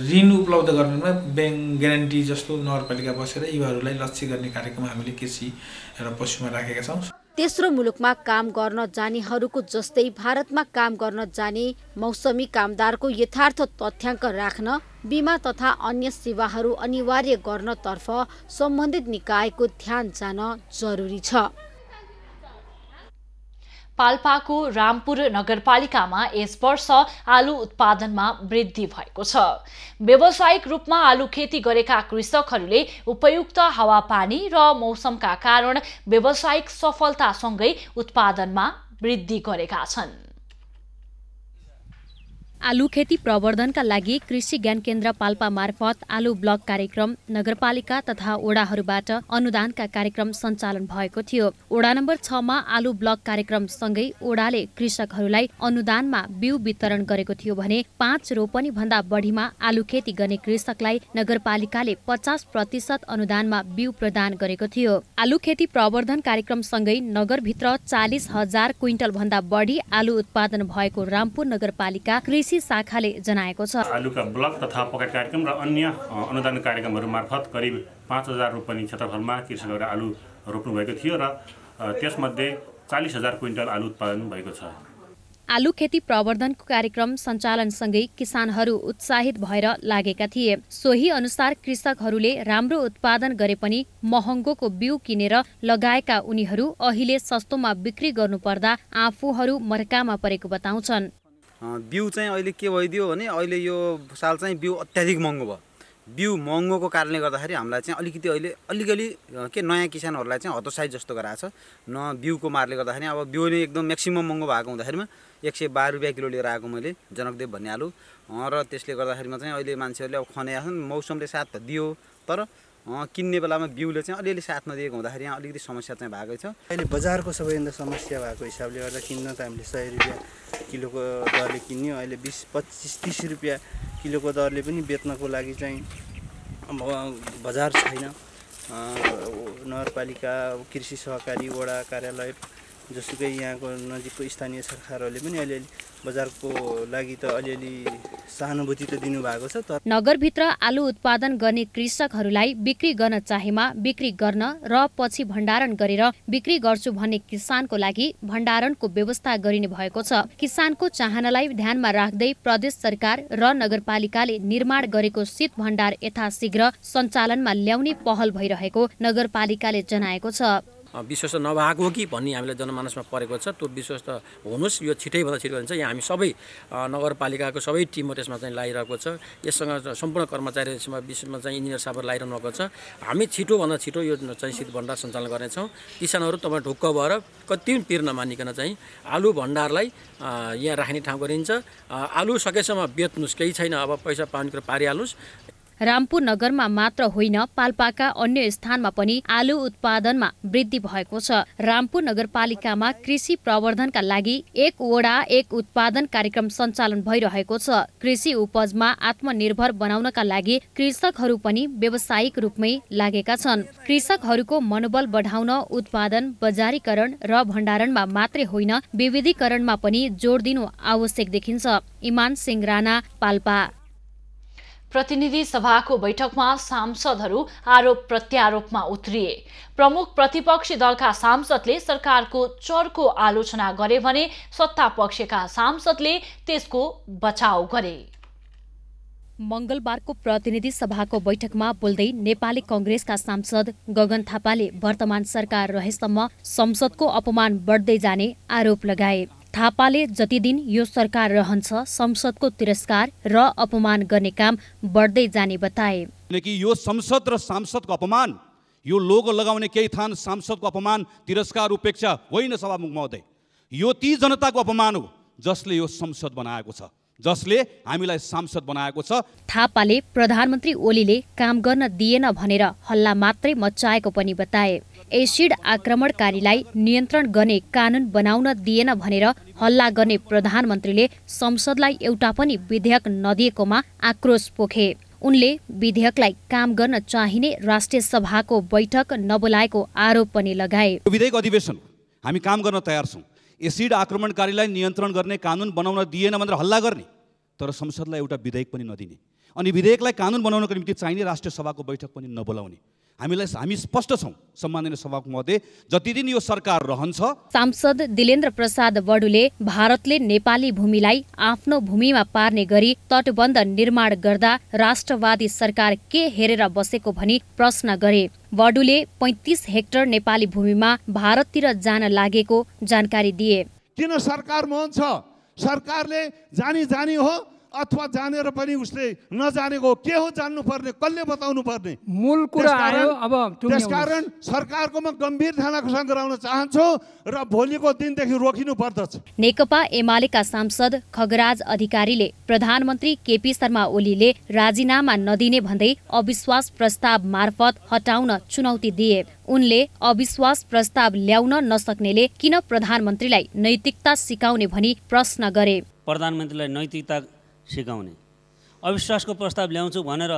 ऋण उपलब्ध गर्नमा ब्याङ्क ग्यारेन्टी जस्तो नगरपालिका बसेर युवाहरूलाई लक्ष्य गर्ने कार्यक्रम हामीले कृषि र पशुमा राखेका छौँ। तेस्रो मुलुकमा काम गर्न जानेहरूको जस्तै भारतमा काम गर्न जाने मौसमी कामदारको यथार्थ तथ्याङ्क राख्न बीमा तथा अन्य सेवाहरू अनिवार्य गर्नतर्फ सम्बन्धित निकायको ध्यान जान जरुरी छ। पाल्पाको रामपुर नगरपालिकामा यस वर्ष आलु उत्पादनमा वृद्धि भएको छ। व्यावसायिक रूपमा आलु खेती गरेका कृषकहरूले उपयुक्त हावापानी र मौसमका कारण व्यावसायिक सफलतासँगै उत्पादनमा वृद्धि गरेका छन्। आलु खेती प्रवर्धनका लागि कृषि ज्ञान केन्द्र पाल्पा मार्फत आलु ब्लक कार्यक्रम नगरपालिका तथा ओडाहरूबाट अनुदानका कार्यक्रम सञ्चालन भएको थियो। ओडा नम्बर 6 मा आलु ब्लक कार्यक्रम सँगै ओडाले कृषकहरूलाई अनुदानमा बिउ वितरण गरेको थियो भने 5 रोपनी भन्दा बढीमा आलु खेती गर्ने कृषकलाई नगरपालिकाले 50% अनुदानमा बिउ प्रदान गरेको थियो। आलु खेती प्रवर्धन कार्यक्रम सँगै नगरभित्र 40,000 क्विन्टल भन्दा बढी आलु उत्पादन भएको रामपुर नगरपालिका कृषि शाखाले जनाएको छ। आलुका ब्लक तथा पकेट कार्यक्रम र अन्य अनुदान कार्यक्रमहरू मार्फत करिब 5,000 रोपनी क्षेत्रफलमा कृषकहरूले आलु रोप्नु भएको थियो र त्यसमध्ये 40,000 क्विन्टल आलु उत्पादन भएको छ। आलु खेती प्रवर्धनको कार्यक्रम सञ्चालनसँगै किसानहरू उत्साहित भएर लागेका थिए। सोही अनुसार कृषकहरूले राम्रो उत्पादन गरे पनि महँगोको बिउ किनेर लगाएका उनीहरू अहिले सस्तोमा बिक्री गर्नुपर्दा आफूहरू मर्कामा परेको बताउँछन्। बिउ चाहिँ अहिले के भइदियो भने अहिले यो साल चाहिँ बिउ अत्याधिक महँगो भयो। बिउ महँगोको कारणले गर्दाखेरि हामीलाई चाहिँ अलिकति अहिले अलिकति के नयाँ किसानहरूलाई चाहिँ हतोत्साहित जस्तो गराएको छ। न बिउको मारले गर्दाखेरि अब बिउ नै एकदम म्याक्सिमम महँगो भएको हुँदाखेरिमा 112 रुपियाँ किलो लिएर आएको मैले जनकदेव भन्ने आलु र त्यसले गर्दाखेरिमा चाहिँ अहिले मान्छेहरूले अब खनेका छन्। मौसमले साथ त दियो तर किन्ने बेलामा बिउले चाहिँ अलिअलि साथ नदिएको हुँदाखेरि यहाँ अलिकति समस्या चाहिँ भएको छ। अहिले बजारको सबैभन्दा समस्या भएको हिसाबले गर्दा किन्न त हामीले 100 रुपियाँ किलोको दरले किन्यो। अहिले 20, 25, 30 रुपियाँ किलोको दरले पनि बेच्नको लागि चाहिँ बजार छैन। नगरपालिका, कृषि सहकारी, वडा कार्यालय जसुकै यहाँको नजिकको स्थानीय सरकारहरूले पनि अलिअलि बजारको लागि त अलिअलि सहानुभूति त दिनुभएको छ। तर नगरभित्र आलु उत्पादन गर्ने कृषकहरूलाई बिक्री गर्न चाहेमा बिक्री गर्न र पछि भण्डारण गरेर बिक्री गर्छु भन्ने किसानको लागि भण्डारणको व्यवस्था गरिने भएको छ। किसानको चाहनालाई ध्यानमा राख्दै प्रदेश सरकार र नगरपालिकाले निर्माण गरेको शीत भण्डार यथाशीघ्र सञ्चालनमा ल्याउने पहल भइरहेको नगरपालिकाले जनाएको छ। विश्वास नभएको हो कि भन्ने हामीलाई जनमानसमा परेको छ। त्यो विश्वास त हुनुहोस्, यो छिटैभन्दा छिटो हुन्छ। यहाँ हामी सबै नगरपालिकाको सबै टिमहरू यसमा चाहिँ लागिरहेको छ। यससँग सम्पूर्ण कर्मचारीहरूसँग विशेषमा चाहिँ इन्जिनियर साहबहरू लागिरहनु भएको छ। हामी छिटोभन्दा छिटो यो चाहिँ शीत भण्डार सञ्चालन गर्नेछौँ। किसानहरू तपाईँ ढुक्क भएर कति पनि पिर नमानिकन चाहिँ आलु भण्डारलाई यहाँ राख्ने ठाउँ गरिन्छ। आलु सकेसम्म बेच्नुहोस्, केही छैन, अब पैसा पाउने कुरो पारिहाल्नुहोस्। रामपुर नगरमा मात्र होइन पाल्पाका अन्य स्थानमा पनि आलु उत्पादनमा वृद्धि भएको छ। रामपुर नगरपालिकामा कृषि प्रवर्धनका लागि 1 वडा 1 उत्पादन कार्यक्रम सञ्चालन भइरहेको छ। कृषि उपजमा आत्मनिर्भर बनाउनका लागि कृषकहरू पनि व्यावसायिक रूपमै लागेका छन्। कृषकहरूको मनोबल बढाउन उत्पादन, बजारीकरण र भण्डारणमा मात्रै होइन विविधीकरणमा पनि जोड दिनु आवश्यक देखिन्छ। इमान सिंह राणा, पाल्पा। प्रतिनिधि सभाको बैठकमा सांसदहरू आरोप प्रत्यारोपमा उत्रिए। प्रमुख प्रतिपक्षी दलका सांसदले सरकारको चर्को आलोचना गरे भने सत्ता पक्षका सांसदले त्यसको बचाउ गरे। मंगलबारको प्रतिनिधि सभाको बैठकमा बोल्दै नेपाली कांग्रेसका सांसद गगन थापाले वर्तमान सरकार रहेसम्म संसदको अपमान बढ्दै जाने आरोप लगाए। थापाले जति दिन यो सरकार रहन्छ संसदको तिरस्कार र अपमान गर्ने काम बढ्दै जाने बताए। कि यो संसद र सांसदको अपमान, यो लोगो लगाउने केही थान सांसदको अपमान, तिरस्कार, उपेक्षा होइन सभामुख महोदय। यो ती जनताको अपमान हो जसले यो संसद बनाएको छ, जसले हामीलाई सांसद बनाएको छ। थापाले प्रधानमन्त्री ओलीले काम गर्न दिएन भनेर हल्ला मात्रै मच्चाएको पनि बताए। एसिड आक्रमणकारीलाई नियन्त्रण गर्ने कानून बनाउन दिएन भनेर हल्ला गर्ने प्रधानमन्त्रीले संसदलाई एउटा पनि विधेयक नदिएकोमा आक्रोश पोखे। उनले विधेयकलाई काम गर्न चाहिने राष्ट्रिय सभाको बैठक नबोलाएको आरोप पनि लगाए। विधेयक अधिवेशन हामी काम गर्न तयार छौँ। एसिड आक्रमणकारीलाई नियन्त्रण गर्ने कानुन बनाउन दिएन भनेर हल्ला गर्ने, तर संसदलाई एउटा विधेयक पनि नदिने अनि विधेयकलाई कानुन बनाउनको निम्ति चाहिने राष्ट्रिय सभाको बैठक पनि नबोलाउने। हामी स्पष्ट छौँ सम्माननीय सभामुख महोदय, जति दिन यो सरकार रहन्छ। सांसद दिलेन्द्र प्रसाद बडुले भारतले नेपाली भूमिलाई आफ्नो भूमिमा पार्ने गरी तटबन्ध निर्माण गर्दा राष्ट्रवादी सरकार के हेरेर बसेको भनी प्रश्न गरे। बडुले 35 हेक्टर नेपाली भूमिमा भारततिर जान लागेको जानकारी दिए। किन सरकार मौन छ? सरकारले जानी हो अथवा जानेर पनि उसले नजानेको के हो जान्नु पर्ने, कसले बताउनु पर्ने? मूल कुरा आयो। अब त्यसकारण सरकारको म गम्भीर ध्यानाकर्षण गराउन चाहन्छु र भोलिको दिनदेखि रोकिनु पर्दछ। नेकपा एमालेका सांसद खगराज अधिकारीले प्रधानमन्त्री केपी शर्मा ओलीले राजीनामा नदिने भन्दै अविश्वास प्रस्ताव मार्फत हटाउन चुनौती दिए। उनले अविश्वास प्रस्ताव ल्याउन नसक्नेले किन प्रधानमन्त्रीलाई नैतिकता सिकाउने भनी प्रश्न गरे। प्रधानमन्त्रीलाई नैतिकता सिकाउने, अविश्वासको प्रस्ताव ल्याउँछु भनेर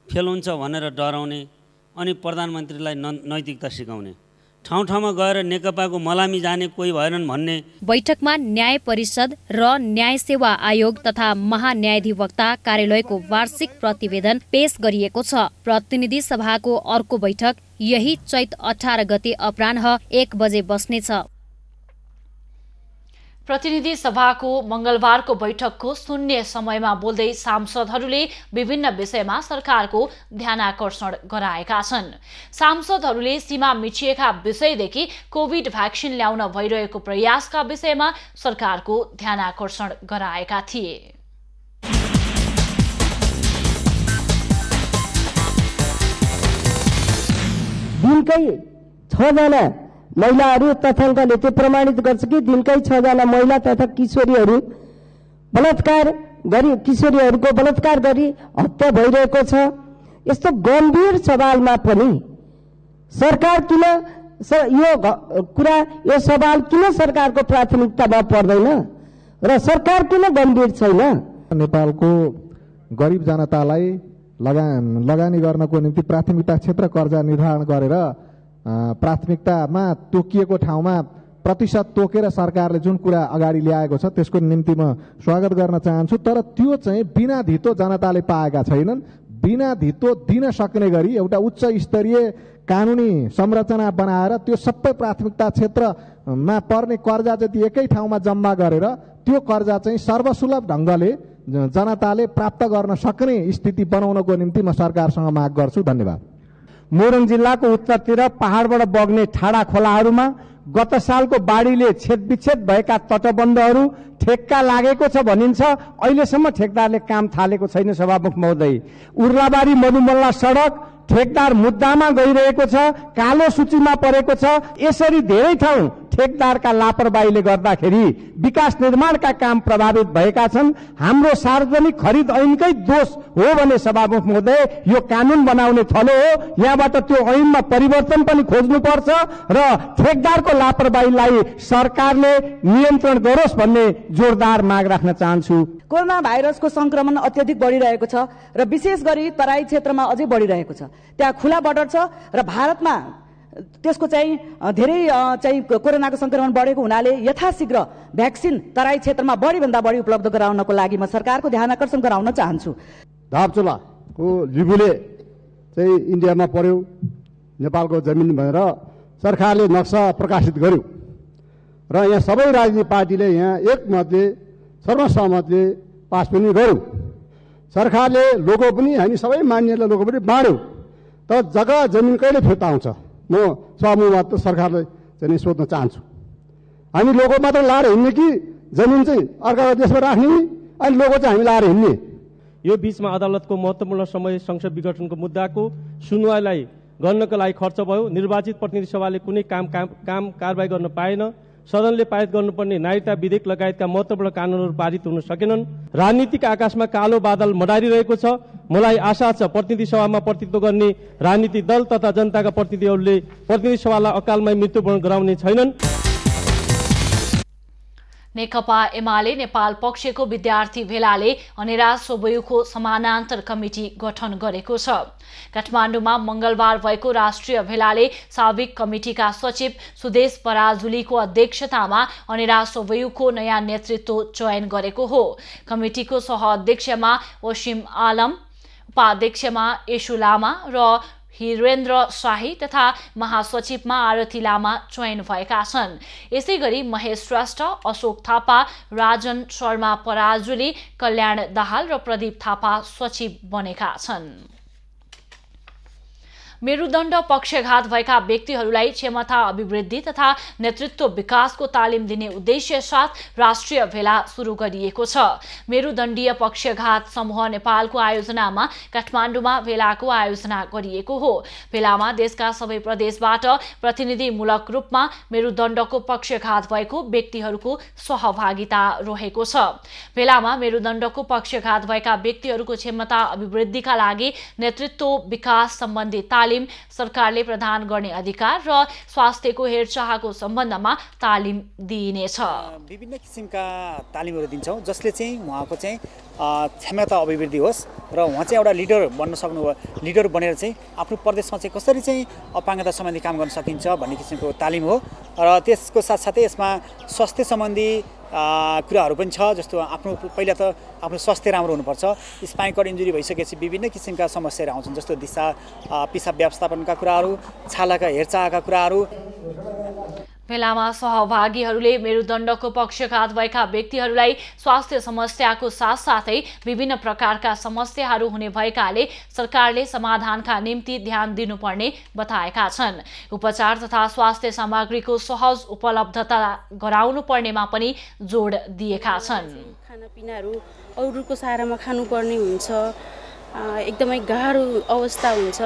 फेल हुन्छ भनेर डराउने अनि प्रधानमन्त्रीलाई नैतिकता सिकाउने, ठाउँ ठाउँमा गएर नेकपाको मलामी जाने कोही भएनन् भन्ने। बैठकमा न्याय परिषद र न्याय सेवा आयोग तथा महान्यायाधिवक्ता कार्यालयको वार्षिक प्रतिवेदन पेश गरिएको छ। प्रतिनिधि सभाको अर्को बैठक यही चैत 18 गते अपराह्न 1 बजे बस्नेछ। प्रतिनिधि सभाको मंगलबारको बैठकको शून्य समयमा बोल्दै सांसदहरूले विभिन्न विषयमा सरकारको ध्यानाकर्षण गराएका छन्। सांसदहरूले सीमा मिचिएका विषयदेखि कोभिड भ्याक्सिन ल्याउन भइरहेको प्रयासका विषयमा सरकारको ध्यानाकर्षण गराएका थिए। दिनकै 6 जना महिलाहरू तथ्याङ्कले त्यो प्रमाणित गर्छ कि दिनकै 6 जना महिला तथा किशोरीहरूको बलात्कार गरी हत्या भइरहेको छ। यस्तो गम्भीर सवालमा पनि सरकार किन यो सवाल किन सरकारको प्राथमिकतामा पर्दैन र सरकार किन गम्भीर छैन? नेपालको गरिब जनतालाई लगानी गर्नको निम्ति प्राथमिकता क्षेत्र कर्जा निर्धारण गरेर प्राथमिकतामा तोकिएको ठाउँमा प्रतिशत तोकेर सरकारले जुन कुरा अगाडि ल्याएको छ त्यसको निम्ति म स्वागत गर्न चाहन्छु। तर त्यो चाहिँ बिना धितो जनताले पाएका छैनन्। बिना धितो दिन सक्ने गरी एउटा उच्च स्तरीय कानुनी संरचना बनाएर त्यो सबै प्राथमिकता क्षेत्रमा पर्ने कर्जा जति एकै ठाउँमा जम्मा गरेर त्यो कर्जा चाहिँ सर्वसुलभ ढङ्गले जनताले प्राप्त गर्न सक्ने स्थिति बनाउनको निम्ति म सरकारसँग माग गर्छु। धन्यवाद। मोरङ जिल्लाको उत्तरतिर पहाडबाट बग्ने ठाडा खोलाहरूमा गत सालको बाढीले छेदविच्छेद भएका तटबन्धहरू ठेक्का लागेको छ भनिन्छ। अहिलेसम्म ठेकदारले काम थालेको छैन। सभामुख महोदय, उर्लाबारी मधुमल्ला सडक ठेकदार मुद्दामा गइरहेको छ, कालो सूचीमा परेको छ। यसरी धेरै ठाउँ ठेकदारका लापरवाहीले गर्दाखेरि विकास निर्माणका काम प्रभावित भएका छन्। हाम्रो सार्वजनिक खरिद ऐनकै दोष हो भने सभामुख महोदय यो कानुन बनाउने थलो हो। यहाँबाट त्यो ऐनमा परिवर्तन पनि खोज्नुपर्छ र ठेकदारको लापरवाहीलाई सरकारले नियन्त्रण गरोस् भन्ने जोरदार माग राख्न चाहन्छु। कोरोना भाइरसको संक्रमण अत्यधिक बढिरहेको छ र विशेष गरी तराई क्षेत्रमा अझै बढिरहेको छ। त्यहाँ खुला बर्डर छ र भारतमा त्यसको चाहिँ धेरै चाहिँ कोरोनाको संक्रमण बढेको हुनाले यथाशीघ्र भ्याक्सिन तराई क्षेत्रमा बढीभन्दा बढी उपलब्ध गराउनको लागि म सरकारको ध्यानाकर्षण गराउन चाहन्छु। धापचुलाको लिबुले चाहिँ इन्डियामा पर्यो, नेपालको जमिन भनेर सरकारले नक्सा प्रकाशित गर्यो र यहाँ सबै राजनीतिक पार्टीले यहाँ एकमतले सर्वसहमतले पास पनि गर्यो। सरकारले लोगो पनि हामी सबै मान्यलाई लोगो पनि बाँड्यो। तर जग्गा जमिन कहिले फिर्ता आउँछ? म सभामुखमा त सरकारले चाहिँ सोध्न चाहन्छु। हामी लोगो मात्र लाएर हिँड्ने कि जमिन चाहिँ अर्काको देशमा राख्ने अनि लोगो चाहिँ हामी लाएर हिँड्ने? यो बीचमा अदालतको महत्त्वपूर्ण समय संसद विघटनको मुद्दाको सुनवाईलाई गर्नको लागि खर्च भयो। निर्वाचित प्रतिनिधि सभाले कुनै काम कारबाही गर्न पाएन। सदनले पारित गर्नुपर्ने नागरिकता विधेयक लगायतका महत्त्वपूर्ण कानुनहरू पारित हुन सकेनन्। राजनीतिक आकाशमा कालो बादल मडारिरहेको छ। मलाई आशा छ प्रतिनिधि सभामा प्रतिनिधित्व गर्ने राजनीतिक दल तथा जनताका प्रतिनिधिहरूले प्रतिनिधि सभालाई अकालमै मृत्युवरण गराउने छैनन्। नेकपा एमाले नेपाल पक्षको विद्यार्थी भेलाले अनेरा सोबयुको समानान्तर कमिटी गठन गरेको छ। काठमाडौँमा मंगलबार भएको राष्ट्रिय भेलाले साबिक कमिटीका सचिव सुदेश पराजुलीको अध्यक्षतामा अनेरा सोबयुको नयाँ नेतृत्व चयन गरेको हो। कमिटीको सहअध्यक्षमा वसिम आलम, उपाध्यक्षमा येशु लामा र हिरेन्द्र शाही तथा महासचिवमा आरती लामा चयन भएका छन्। यसैगरी महेश श्रेष्ठ, अशोक थापा, राजन शर्मा पराजुली, कल्याण दाहाल र प्रदीप थापा सचिव बनेका छन्। मेरुदण्ड पक्षघात भएका व्यक्तिहरूलाई क्षमता अभिवृद्धि तथा नेतृत्व विकासको तालिम दिने उद्देश्य साथ राष्ट्रिय भेला सुरु गरिएको छ। मेरुदण्डीय पक्षघात समूह नेपालको आयोजनामा काठमाडौँमा भेलाको आयोजना गरिएको हो। भेलामा देशका सबै प्रदेशबाट प्रतिनिधिमूलक रूपमा मेरुदण्डको पक्षघात भएको व्यक्तिहरूको सहभागिता रहेको छ। भेलामा मेरुदण्डको पक्षघात भएका व्यक्तिहरूको क्षमता अभिवृद्धिका लागि नेतृत्व विकास सम्बन्धी तालिम, सरकारले प्रदान गर्ने अधिकार र स्वास्थ्यको हेरचाहको सम्बन्धमा तालिम दिइनेछ। विभिन्न किसिमका तालिमहरू दिन्छौँ जसले चाहिँ उहाँको चाहिँ क्षमता अभिवृद्धि होस् र उहाँ चाहिँ एउटा लिडर बन्न सक्नुभयो। लिडर बनेर चाहिँ आफ्नो प्रदेशमा चाहिँ कसरी चाहिँ अपाङ्गता सम्बन्धी काम गर्न सकिन्छ भन्ने किसिमको तालिम हो। र त्यसको साथसाथै यसमा स्वास्थ्य सम्बन्धी कुराहरू पनि छ। जस्तो पहिला त आफ्नो स्वास्थ्य राम्रो हुनुपर्छ। स्पाइन कर्ड इन्जुरी भइसकेपछि विभिन्न किसिमका समस्याहरू आउँछन्। जस्तो दिशा पिसाब व्यवस्थापनका कुराहरू, छालाका हेरचाहका कुराहरू। भेलामा सहभागीहरूले मेरुदण्डको पक्षघात भएका व्यक्तिहरूलाई स्वास्थ्य समस्याको साथसाथै विभिन्न प्रकारका समस्याहरू हुने भएकाले सरकारले समाधानका निम्ति ध्यान दिनुपर्ने बताएका छन्। उपचार तथा स्वास्थ्य सामग्रीको सहज उपलब्धता गराउनु पर्नेमा पनि जोड दिएका छन्। खानापिनाहरू अरूको सहारामा खानुपर्ने हुन्छ, एकदमै गाह्रो अवस्था हुन्छ।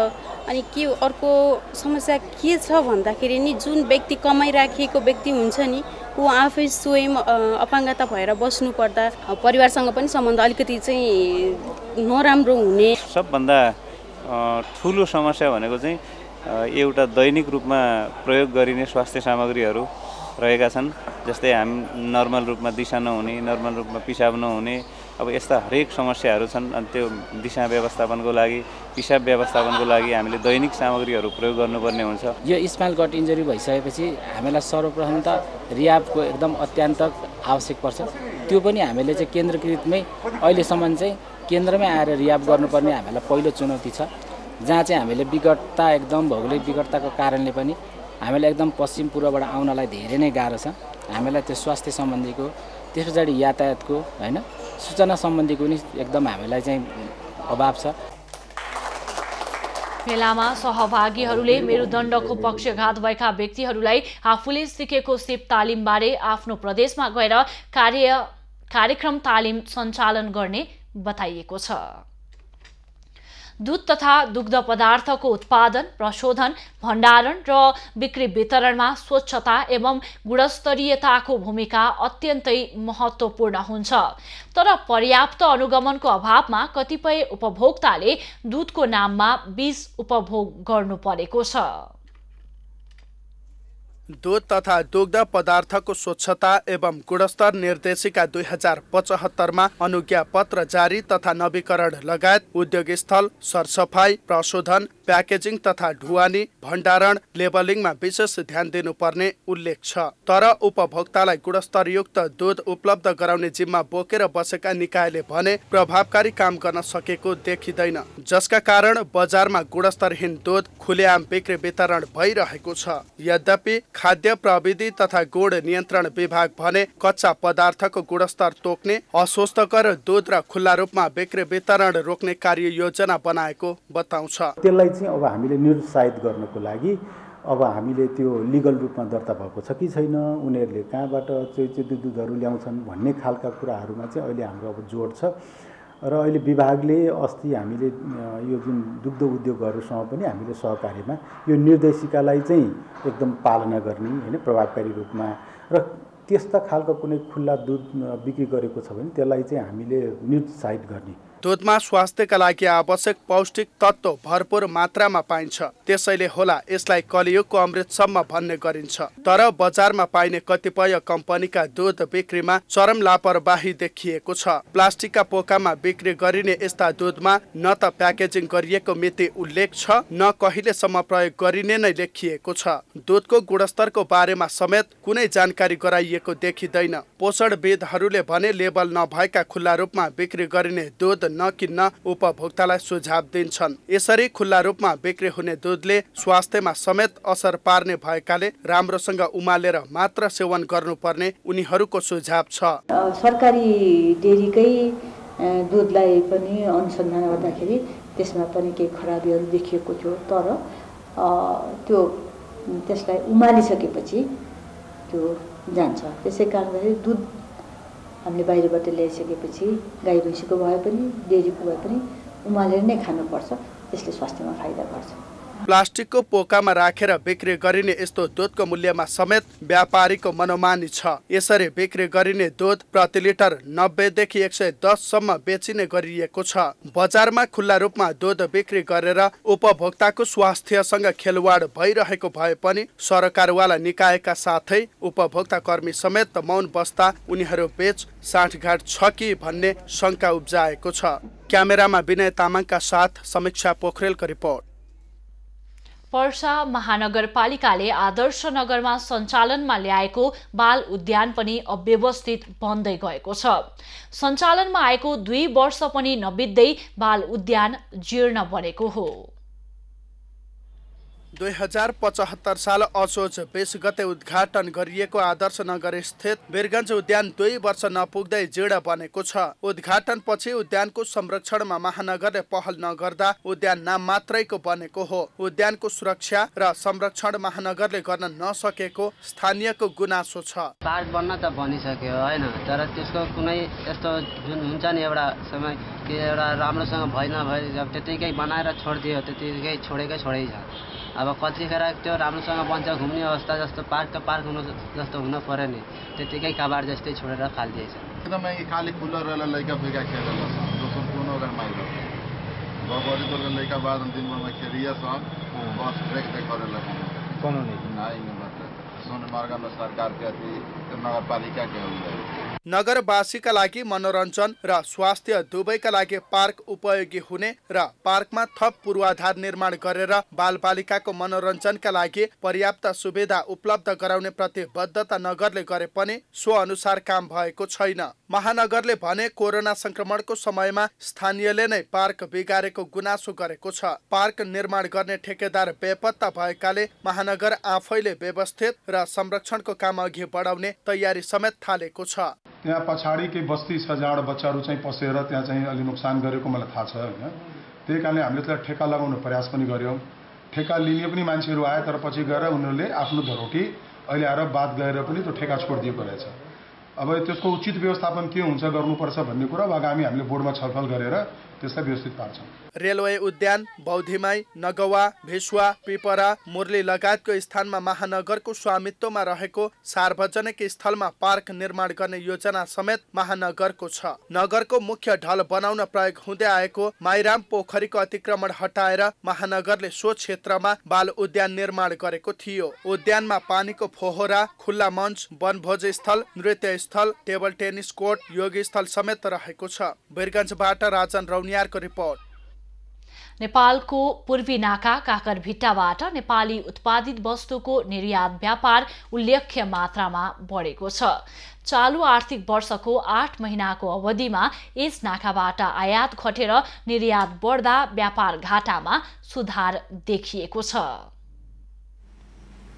अनि के अर्को समस्या के छ भन्दाखेरि नि जुन व्यक्ति कमाइराखेको व्यक्ति हुन्छ नि ऊ आफै स्वयं अपाङ्गता भएर बस्नु पर्दा परिवारसँग पनि सम्बन्ध अलिकति चाहिँ नराम्रो हुने। सबभन्दा ठुलो समस्या भनेको चाहिँ एउटा दैनिक रूपमा प्रयोग गरिने स्वास्थ्य सामग्रीहरू रहेका छन्। जस्तै हामी नर्मल रूपमा दिशा नहुने, नर्मल रूपमा पिसाब नहुने, अब यस्ता हरेक समस्याहरू छन्। अनि त्यो दिशा व्यवस्थापनको लागि, पिसाब व्यवस्थापनको लागि हामीले दैनिक सामग्रीहरू प्रयोग गर्नुपर्ने हुन्छ। यो स्पाइनल कर्ड इन्जुरी भइसकेपछि हामीलाई सर्वप्रथम त रिहाबको एकदम अत्यन्त आवश्यक पर्छ। त्यो पनि हामीले चाहिँ केन्द्रीकृतमै अहिलेसम्म चाहिँ केन्द्रमै आएर रिहाब गर्नुपर्ने हामीलाई पहिलो चुनौती छ। जहाँ चाहिँ हामीले विकटता एकदम भौगोलिक विकटताको कारणले पनि हामीलाई एकदम पश्चिम पूर्वबाट आउनलाई धेरै नै गाह्रो छ। हामीलाई त्यो स्वास्थ्य सम्बन्धीको, त्यस पछाडि यातायातको होइन सूचना सम्बन्धीको नि एकदम हामीलाई चाहिँ अभाव छ। भेलामा सहभागीहरूले मेरुदण्डको पक्षघात भएका व्यक्तिहरूलाई आफूले सिकेको सिप तालिमबारे आफ्नो प्रदेशमा गएर कार्यक्रम तालिम सञ्चालन गर्ने बताइएको छ। दूध तथा दुग्ध पदार्थको उत्पादन, प्रशोधन, भण्डारण र बिक्री वितरणमा स्वच्छता एवं गुणस्तरीयताको भूमिका अत्यन्तै महत्त्वपूर्ण हुन्छ। तर पर्याप्त अनुगमनको अभावमा कतिपय उपभोक्ताले दूधको नाममा विष उपभोग गर्नु परेको छ। दूध तथा दुग्ध पदार्थको स्वच्छता एवं गुणस्तर निर्देशिका 2075 अनुज्ञा पत्र जारी तथा नवीकरण लगायत उद्योग स्थल, सरसफाई, प्रशोधन, प्याकेजिङ तथा ढुवानी, भण्डारण, लेबलिङमा विशेष ध्यान दिनुपर्ने उल्लेख छ। तर उपभोक्तालाई गुणस्तरयुक्त दूध उपलब्ध गराउने जिम्मा बोकेर बसेका निकायले भने प्रभावकारी काम गर्न सकेको देखिँदैन, जसका कारण बजारमा गुणस्तरहीन दूध खुलेआम बिक्री वितरण भइरहेको छ। यद्यपि खाद्य प्रविधि तथा गुण नियन्त्रण विभाग भने कच्चा पदार्थको गुणस्तर तोक्ने, अस्वस्थकर दूध र खुल्ला रूपमा बिक्री वितरण रोक्ने कार्य योजना बनाएको बताउँछ। त्यसलाई चाहिँ अब हामीले निरुत्साहित गर्नको लागि अब हामीले त्यो लिगल रूपमा दर्ता भएको छ कि छैन, उनीहरूले कहाँबाट चाहिँ दुधहरू ल्याउँछन् भन्ने खालका कुराहरूमा चाहिँ अहिले हाम्रो अब जोड छ। र अहिले विभागले अस्ति हामीले यो जुन दुग्ध उद्योगहरूसँग पनि हामीले सहकार्यमा यो निर्देशिकालाई चाहिँ एकदम पालना गर्ने होइन प्रभावकारी रूपमा र त्यस्ता खालको कुनै खुल्ला दुध बिक्री गरेको छ भने त्यसलाई चाहिँ हामीले निरुत्साहित गर्ने। दुधमा स्वास्थ्यका लागि आवश्यक पौष्टिक तत्त्व भरपूर मात्रामा पाइन्छ, त्यसैले होला यसलाई कलियुगको अमृतसम्म भन्ने गरिन्छ। तर बजारमा पाइने कतिपय कम्पनीका दुध बिक्रीमा चरम लापरवाही देखिएको छ। प्लास्टिकका पोकामा बिक्री गरिने यस्ता दुधमा न त प्याकेजिङ गरिएको मिति उल्लेख छ, न कहिलेसम्म प्रयोग गरिने नै लेखिएको छ। दुधको गुणस्तरको बारेमा समेत कुनै जानकारी गराइएको देखिँदैन। पोषणविदहरूले भने लेबल नभएका खुल्ला रूपमा बिक्री गरिने दुध नकिन्न उपभोक्तालाई सुझाव दिन्छन्। यसरी खुल्ला रूपमा बिक्री हुने दुधले स्वास्थ्यमा समेत असर पार्ने भएकाले राम्रोसँग उमालेर मात्र सेवन गर्नुपर्ने उनीहरूको सुझाव छ। सरकारी डेरीकै दुधलाई पनि अनुसन्धान गर्दाखेरि त्यसमा पनि केही खराबीहरू देखिएको थियो, तर त्यसलाई उमालिसकेपछि त्यो जान्छ। त्यसै कारणले दुध हामीले बाहिरबाट ल्याइसकेपछि गाई भैँसीको भए पनि डेरीको भए पनि उमालेर नै खानुपर्छ, त्यसले स्वास्थ्यमा फाइदा गर्छ। प्लास्टिकको पोकामा राखेर बिक्री गरिने यस्तो दुधको मूल्यमा समेत व्यापारीको मनोमानी छ। यसरी बिक्री गरिने दुध प्रति लिटर 90 देखि 110 सम्म बेचिने गरिएको छ। बजारमा खुल्ला रूपमा दुध बिक्री गरेर उपभोक्ताको स्वास्थ्यसँग खेलवाड भइरहेको भए पनि सरकारवाला निकायका साथै उपभोक्ता कर्मी समेत मौन बस्दा उनीहरू बीच साँठगाँठ छ कि भन्ने शंका उब्जाएको छ। क्यामेरामा विनय तामाङका साथ समीक्षा पोखरेलको रिपोर्ट। पर्सा महानगरपालिकाले आदर्श नगरमा सञ्चालनमा ल्याएको बाल उद्यान पनि अव्यवस्थित बन्दै गएको छ। सञ्चालनमा आएको 2 वर्ष पनि नबित्दै बाल उद्यान जीर्ण बनेको हो। 2075 साल असोज 20 गते उद्घाटन गरिएको आदर्श नगर स्थित वीरगञ्ज उद्यान 2 वर्ष नपुग्दै जीर्ण बनेको छ। उद्घाटनपछि उद्यानको संरक्षणमा महानगरले पहल नगर्दा उद्यान नाम मात्रैको बनेको हो। उद्यानको सुरक्षा र संरक्षण महानगरले गर्न नसकेको स्थानीयको गुनासो छ। पार्क बन्न त बनिसक्यो हैन, तर त्यसको कुनै यस्तो जुन हुन्छ नि एउटा समय कि एउटा राम्रोसँग भइ नभइ अब त्यतिकै बनाएर छोडिदियो, त्यतिकै छोडेकै छ। अब कतिखेर त्यो राम्रोसँग बन्छ घुम्ने अवस्था जस्तो पार्क हुनु जस्तो हुन पर्यो नि, त्यतिकै काबाड जस्तै छोडेर फालिदिएछ। एकदमै खाली कुलरवाला लैका फेका खेलेर दोसर कोनो अगर माइल बबरी तो लैका बाद दिन में खेलिया सब बस ब्रेक दे करेला कोनो नहीं मतलब सोनमार्ग में सरकार के अथी नगरपालिका के हो। नगरवासीका लागि मनोरञ्जन र स्वास्थ्य दुवैका लागि पार्क उपयोगी हुने र पार्कमा थप पूर्वाधार निर्माण गरेर बालबालिकाको मनोरञ्जनका लागि पर्याप्त सुविधा उपलब्ध गराउने प्रतिबद्धता नगरले गरे पनि सो अनुसार काम भएको छैन। महानगरले भने कोरोना संक्रमणको समयमा स्थानीयले नै पार्क बिगारेको गुनासो गरेको छ। पार्क निर्माण गर्ने ठेकेदार बेपत्ता भएकाले महानगर आफैले व्यवस्थित र संरक्षणको काम अघि बढाउने तयारी समेत थालेको छ। त्यहाँ पछाडि के बस्ती सजाड बच्चाहरू चाहिँ पसेर त्यहाँ चाहिँ अलि नोक्सान गरेको मलाई थाहा छ हैन। त्यही कारणले हामीले त्यसलाई ठेक्का लगाउने प्रयास पनि गर्यौं। ठेक्का लिने पनि मान्छेहरू आए, तर पछि गएर उनीहरूले आफ्नो धरोटी अहिले आएर बात गरेर पनि त्यो ठेक्का छोडिदिएको रहेछ। अब त्यसको उचित व्यवस्थापन के हुन्छ गर्नुपर्छ भन्ने कुरा आगामी हामीले बोर्डमा छलफल गरेर त्यसलाई व्यवस्थित पार्छौं। रेलवे उद्यान, बौद्धिमाई, नगवा, भिसुवा, पिपरा, मुरली लगायतको स्थानमा महानगरको स्वामित्वमा रहेको सार्वजनिक स्थलमा पार्क निर्माण गर्ने योजना समेत महानगरको छ। नगरको मुख्य ढल बनाउन प्रयोग हुँदै आएको माइराम पोखरीको अतिक्रमण हटाएर महानगरले सो क्षेत्रमा बाल उद्यान निर्माण गरेको थियो। उद्यानमा पानीको फोहरा, खुल्ला मञ्च, वनभोज स्थल, नृत्य स्थल, टेबल टेनिस कोर्ट, योग स्थल समेत रहेको छ। वीरगञ्जबाट राजन रौनियारको रिपोर्ट। नेपालको पूर्वी नाका काकरभिट्टाबाट नेपाली उत्पादित वस्तुको निर्यात व्यापार उल्लेख्य मात्रामा बढेको छ। चालु आर्थिक वर्षको 8 महिनाको अवधिमा यस नाकाबाट आयात घटेर निर्यात बढ्दा व्यापार घाटामा सुधार देखिएको छ।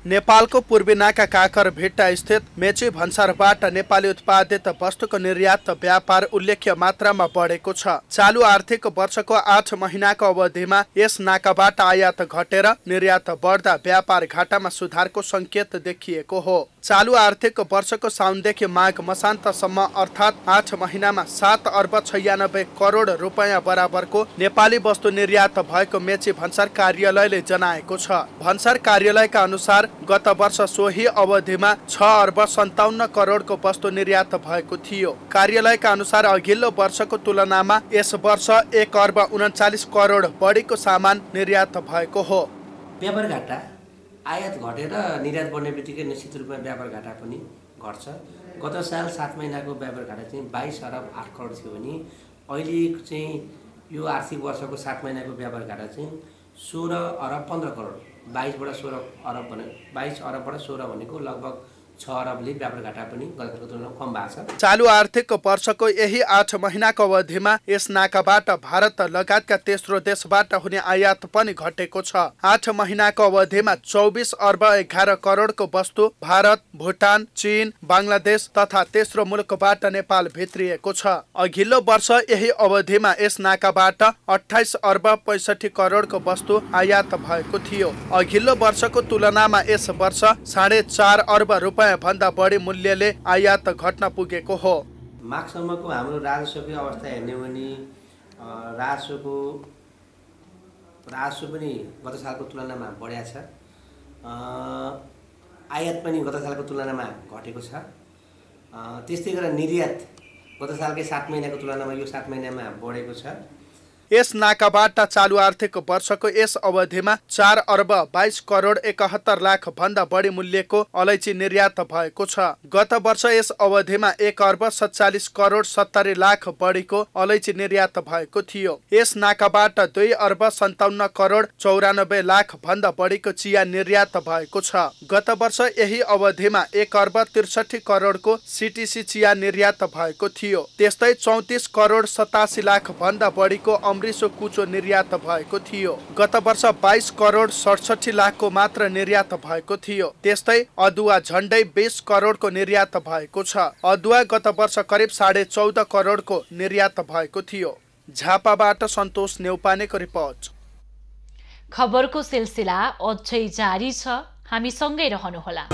नेपालको पूर्वी नाका काकरभिट्टा स्थित मेची भन्सारबाट नेपाली उत्पादित वस्तुको निर्यात व्यापार उल्लेख्य मात्रामा बढेको छ। चालु आर्थिक वर्षको 8 महिनाको अवधिमा यस नाकाबाट आयात घटेर निर्यात बढ्दा व्यापार घाटामा सुधारको संकेत देखिएको हो। चालु आर्थिक वर्षको साउनदेखि माघ मसान्तसम्म अर्थात् 8 महिनामा 7 अर्ब 96 करोड रुपैयाँ बराबरको नेपाली वस्तु निर्यात भएको मेची भन्सार कार्यालयले जनाएको छ। भन्सार कार्यालयका अनुसार गत वर्ष सोही अवधिमा 6 अर्ब 57 करोडको वस्तु निर्यात भएको थियो। कार्यालयका अनुसार अघिल्लो वर्षको तुलनामा यस वर्ष 1 अर्ब 39 करोड बढीको सामान निर्यात भएको हो। व्यापार घाटा आयात घटेर निर्यात बढ्ने बित्तिकै निश्चित रूपमा व्यापार घाटा पनि घट्छ। गत साल 7 महिनाको व्यापार घाटा चाहिँ 22 अर्ब 8 करोड थियो भने अहिले चाहिँ यो आर्थिक वर्षको 7 महिनाको व्यापार घाटा चाहिँ 16 अर्ब 15 करोड। 22 बाट 16 अर्ब भने 22 अरबबाट 16 भनेको लगभग 6 अरबले व्यापार घाटा पनि गतको तुलनामा कम भएको छ। चालु आर्थिक वर्षको यही 8 महिनाको अवधिमा यस नाकाबाट भारत लगायतका तेस्रो देशबाट हुने आयात पनि घटेको छ। 8 महिनाको अवधिमा 24 अर्ब 11 करोडको वस्तु भारत, भुटान, चीन, बङ्गलादेश तथा तेस्रो मुलुकबाट नेपाल भित्रिएको छ। अघिल्लो वर्ष यही अवधिमा यस नाकाबाट 28 अर्ब 65 करोडको वस्तु आयात भएको थियो। अघिल्लो वर्षको तुलनामा यस वर्ष 4.5 अर्ब रुपैयाँ भन्दा बढी मूल्यले आयात घट्न पुगेको हो। माघसम्मको हाम्रो राजस्वको अवस्था हेर्ने हो भने राजस्व पनि गत सालको तुलनामा बढ्या छ। आयात पनि गत सालको तुलनामा घटेको छ। त्यस्तै गरेर निर्यात गत सालकै 7 महिनाको तुलनामा यो 7 महिनामा बढेको छ। यस नाकाबाट चालु आर्थिक वर्षको यस अवधिमा 4 अर्ब 22 करोड 71 लाख भन्दा बढी मूल्यको अलैँची निर्यात भएको छ। गत वर्ष यस अवधिमा 1 अर्ब 47 करोड 70 लाख बढीको अलैँची निर्यात भएको थियो। यस नाकाबाट 2 अर्ब 57 करोड 94 लाख भन्दा बढीको चिया निर्यात भएको छ। गत वर्ष यही अवधिमा 1 अर्ब 63 करोडको सीटीसी चिया निर्यात भएको थियो। त्यस्तै 34 करोड 87 लाख भन्दा बढीको अमृसो कुचो निर्यात भएको थियो। गत वर्ष 22 करोड 67 लाखको मात्र निर्यात भएको थियो। त्यस्तै अदुवा झण्डै 20 करोडको निर्यात भएको छ। अदुवा गत वर्ष करिब 14.5 करोडको निर्यात भएको थियो। झापाबाट सन्तोष नेउपानेको रिपोर्ट। खबरको सिलसिला अझै जारी छ, हामी सँगै रहनुहोला।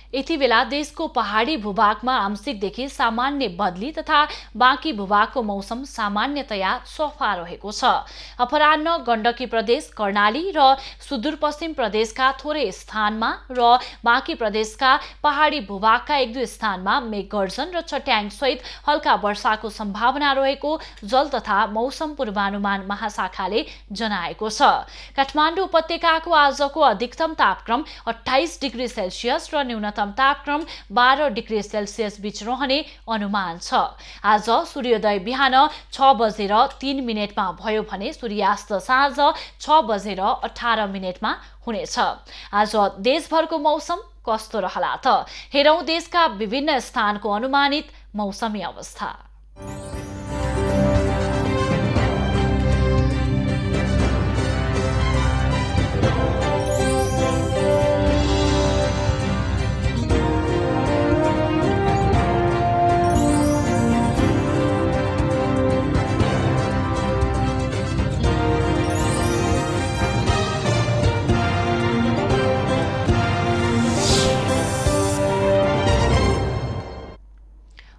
यति बेला देशको पहाडी भूभागमा आंशिकदेखि सामान्य बदली तथा बाँकी भूभागको मौसम सामान्यतया सफा रहेको छ। अपराह्न गण्डकी प्रदेश, कर्णाली र सुदूरपश्चिम प्रदेशका थोरै स्थानमा र बाँकी प्रदेशका पहाडी भूभागका 1-2 स्थानमा मेघगर्जन र चट्याङ सहित हल्का वर्षाको सम्भावना रहेको जल तथा मौसम पूर्वानुमान महाशाखाले जनाएको छ। काठमाडौँ उपत्यकाको आजको अधिकतम तापक्रम 28 डिग्री सेल्सियस र न्यूनतम तापक्रम 12 डिग्री सेल्सियस बीच रहने अनुमान छ। आज सूर्योदय बिहान 6:03 भयो भने सूर्यास्त साँझ 6:18 हुनेछ। आज देशभरको मौसम कस्तो रहला त हेरौं देशका विभिन्न स्थानको अनुमानित मौसमी अवस्था।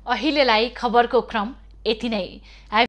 अहिलेलाई खबरको क्रम यति नै।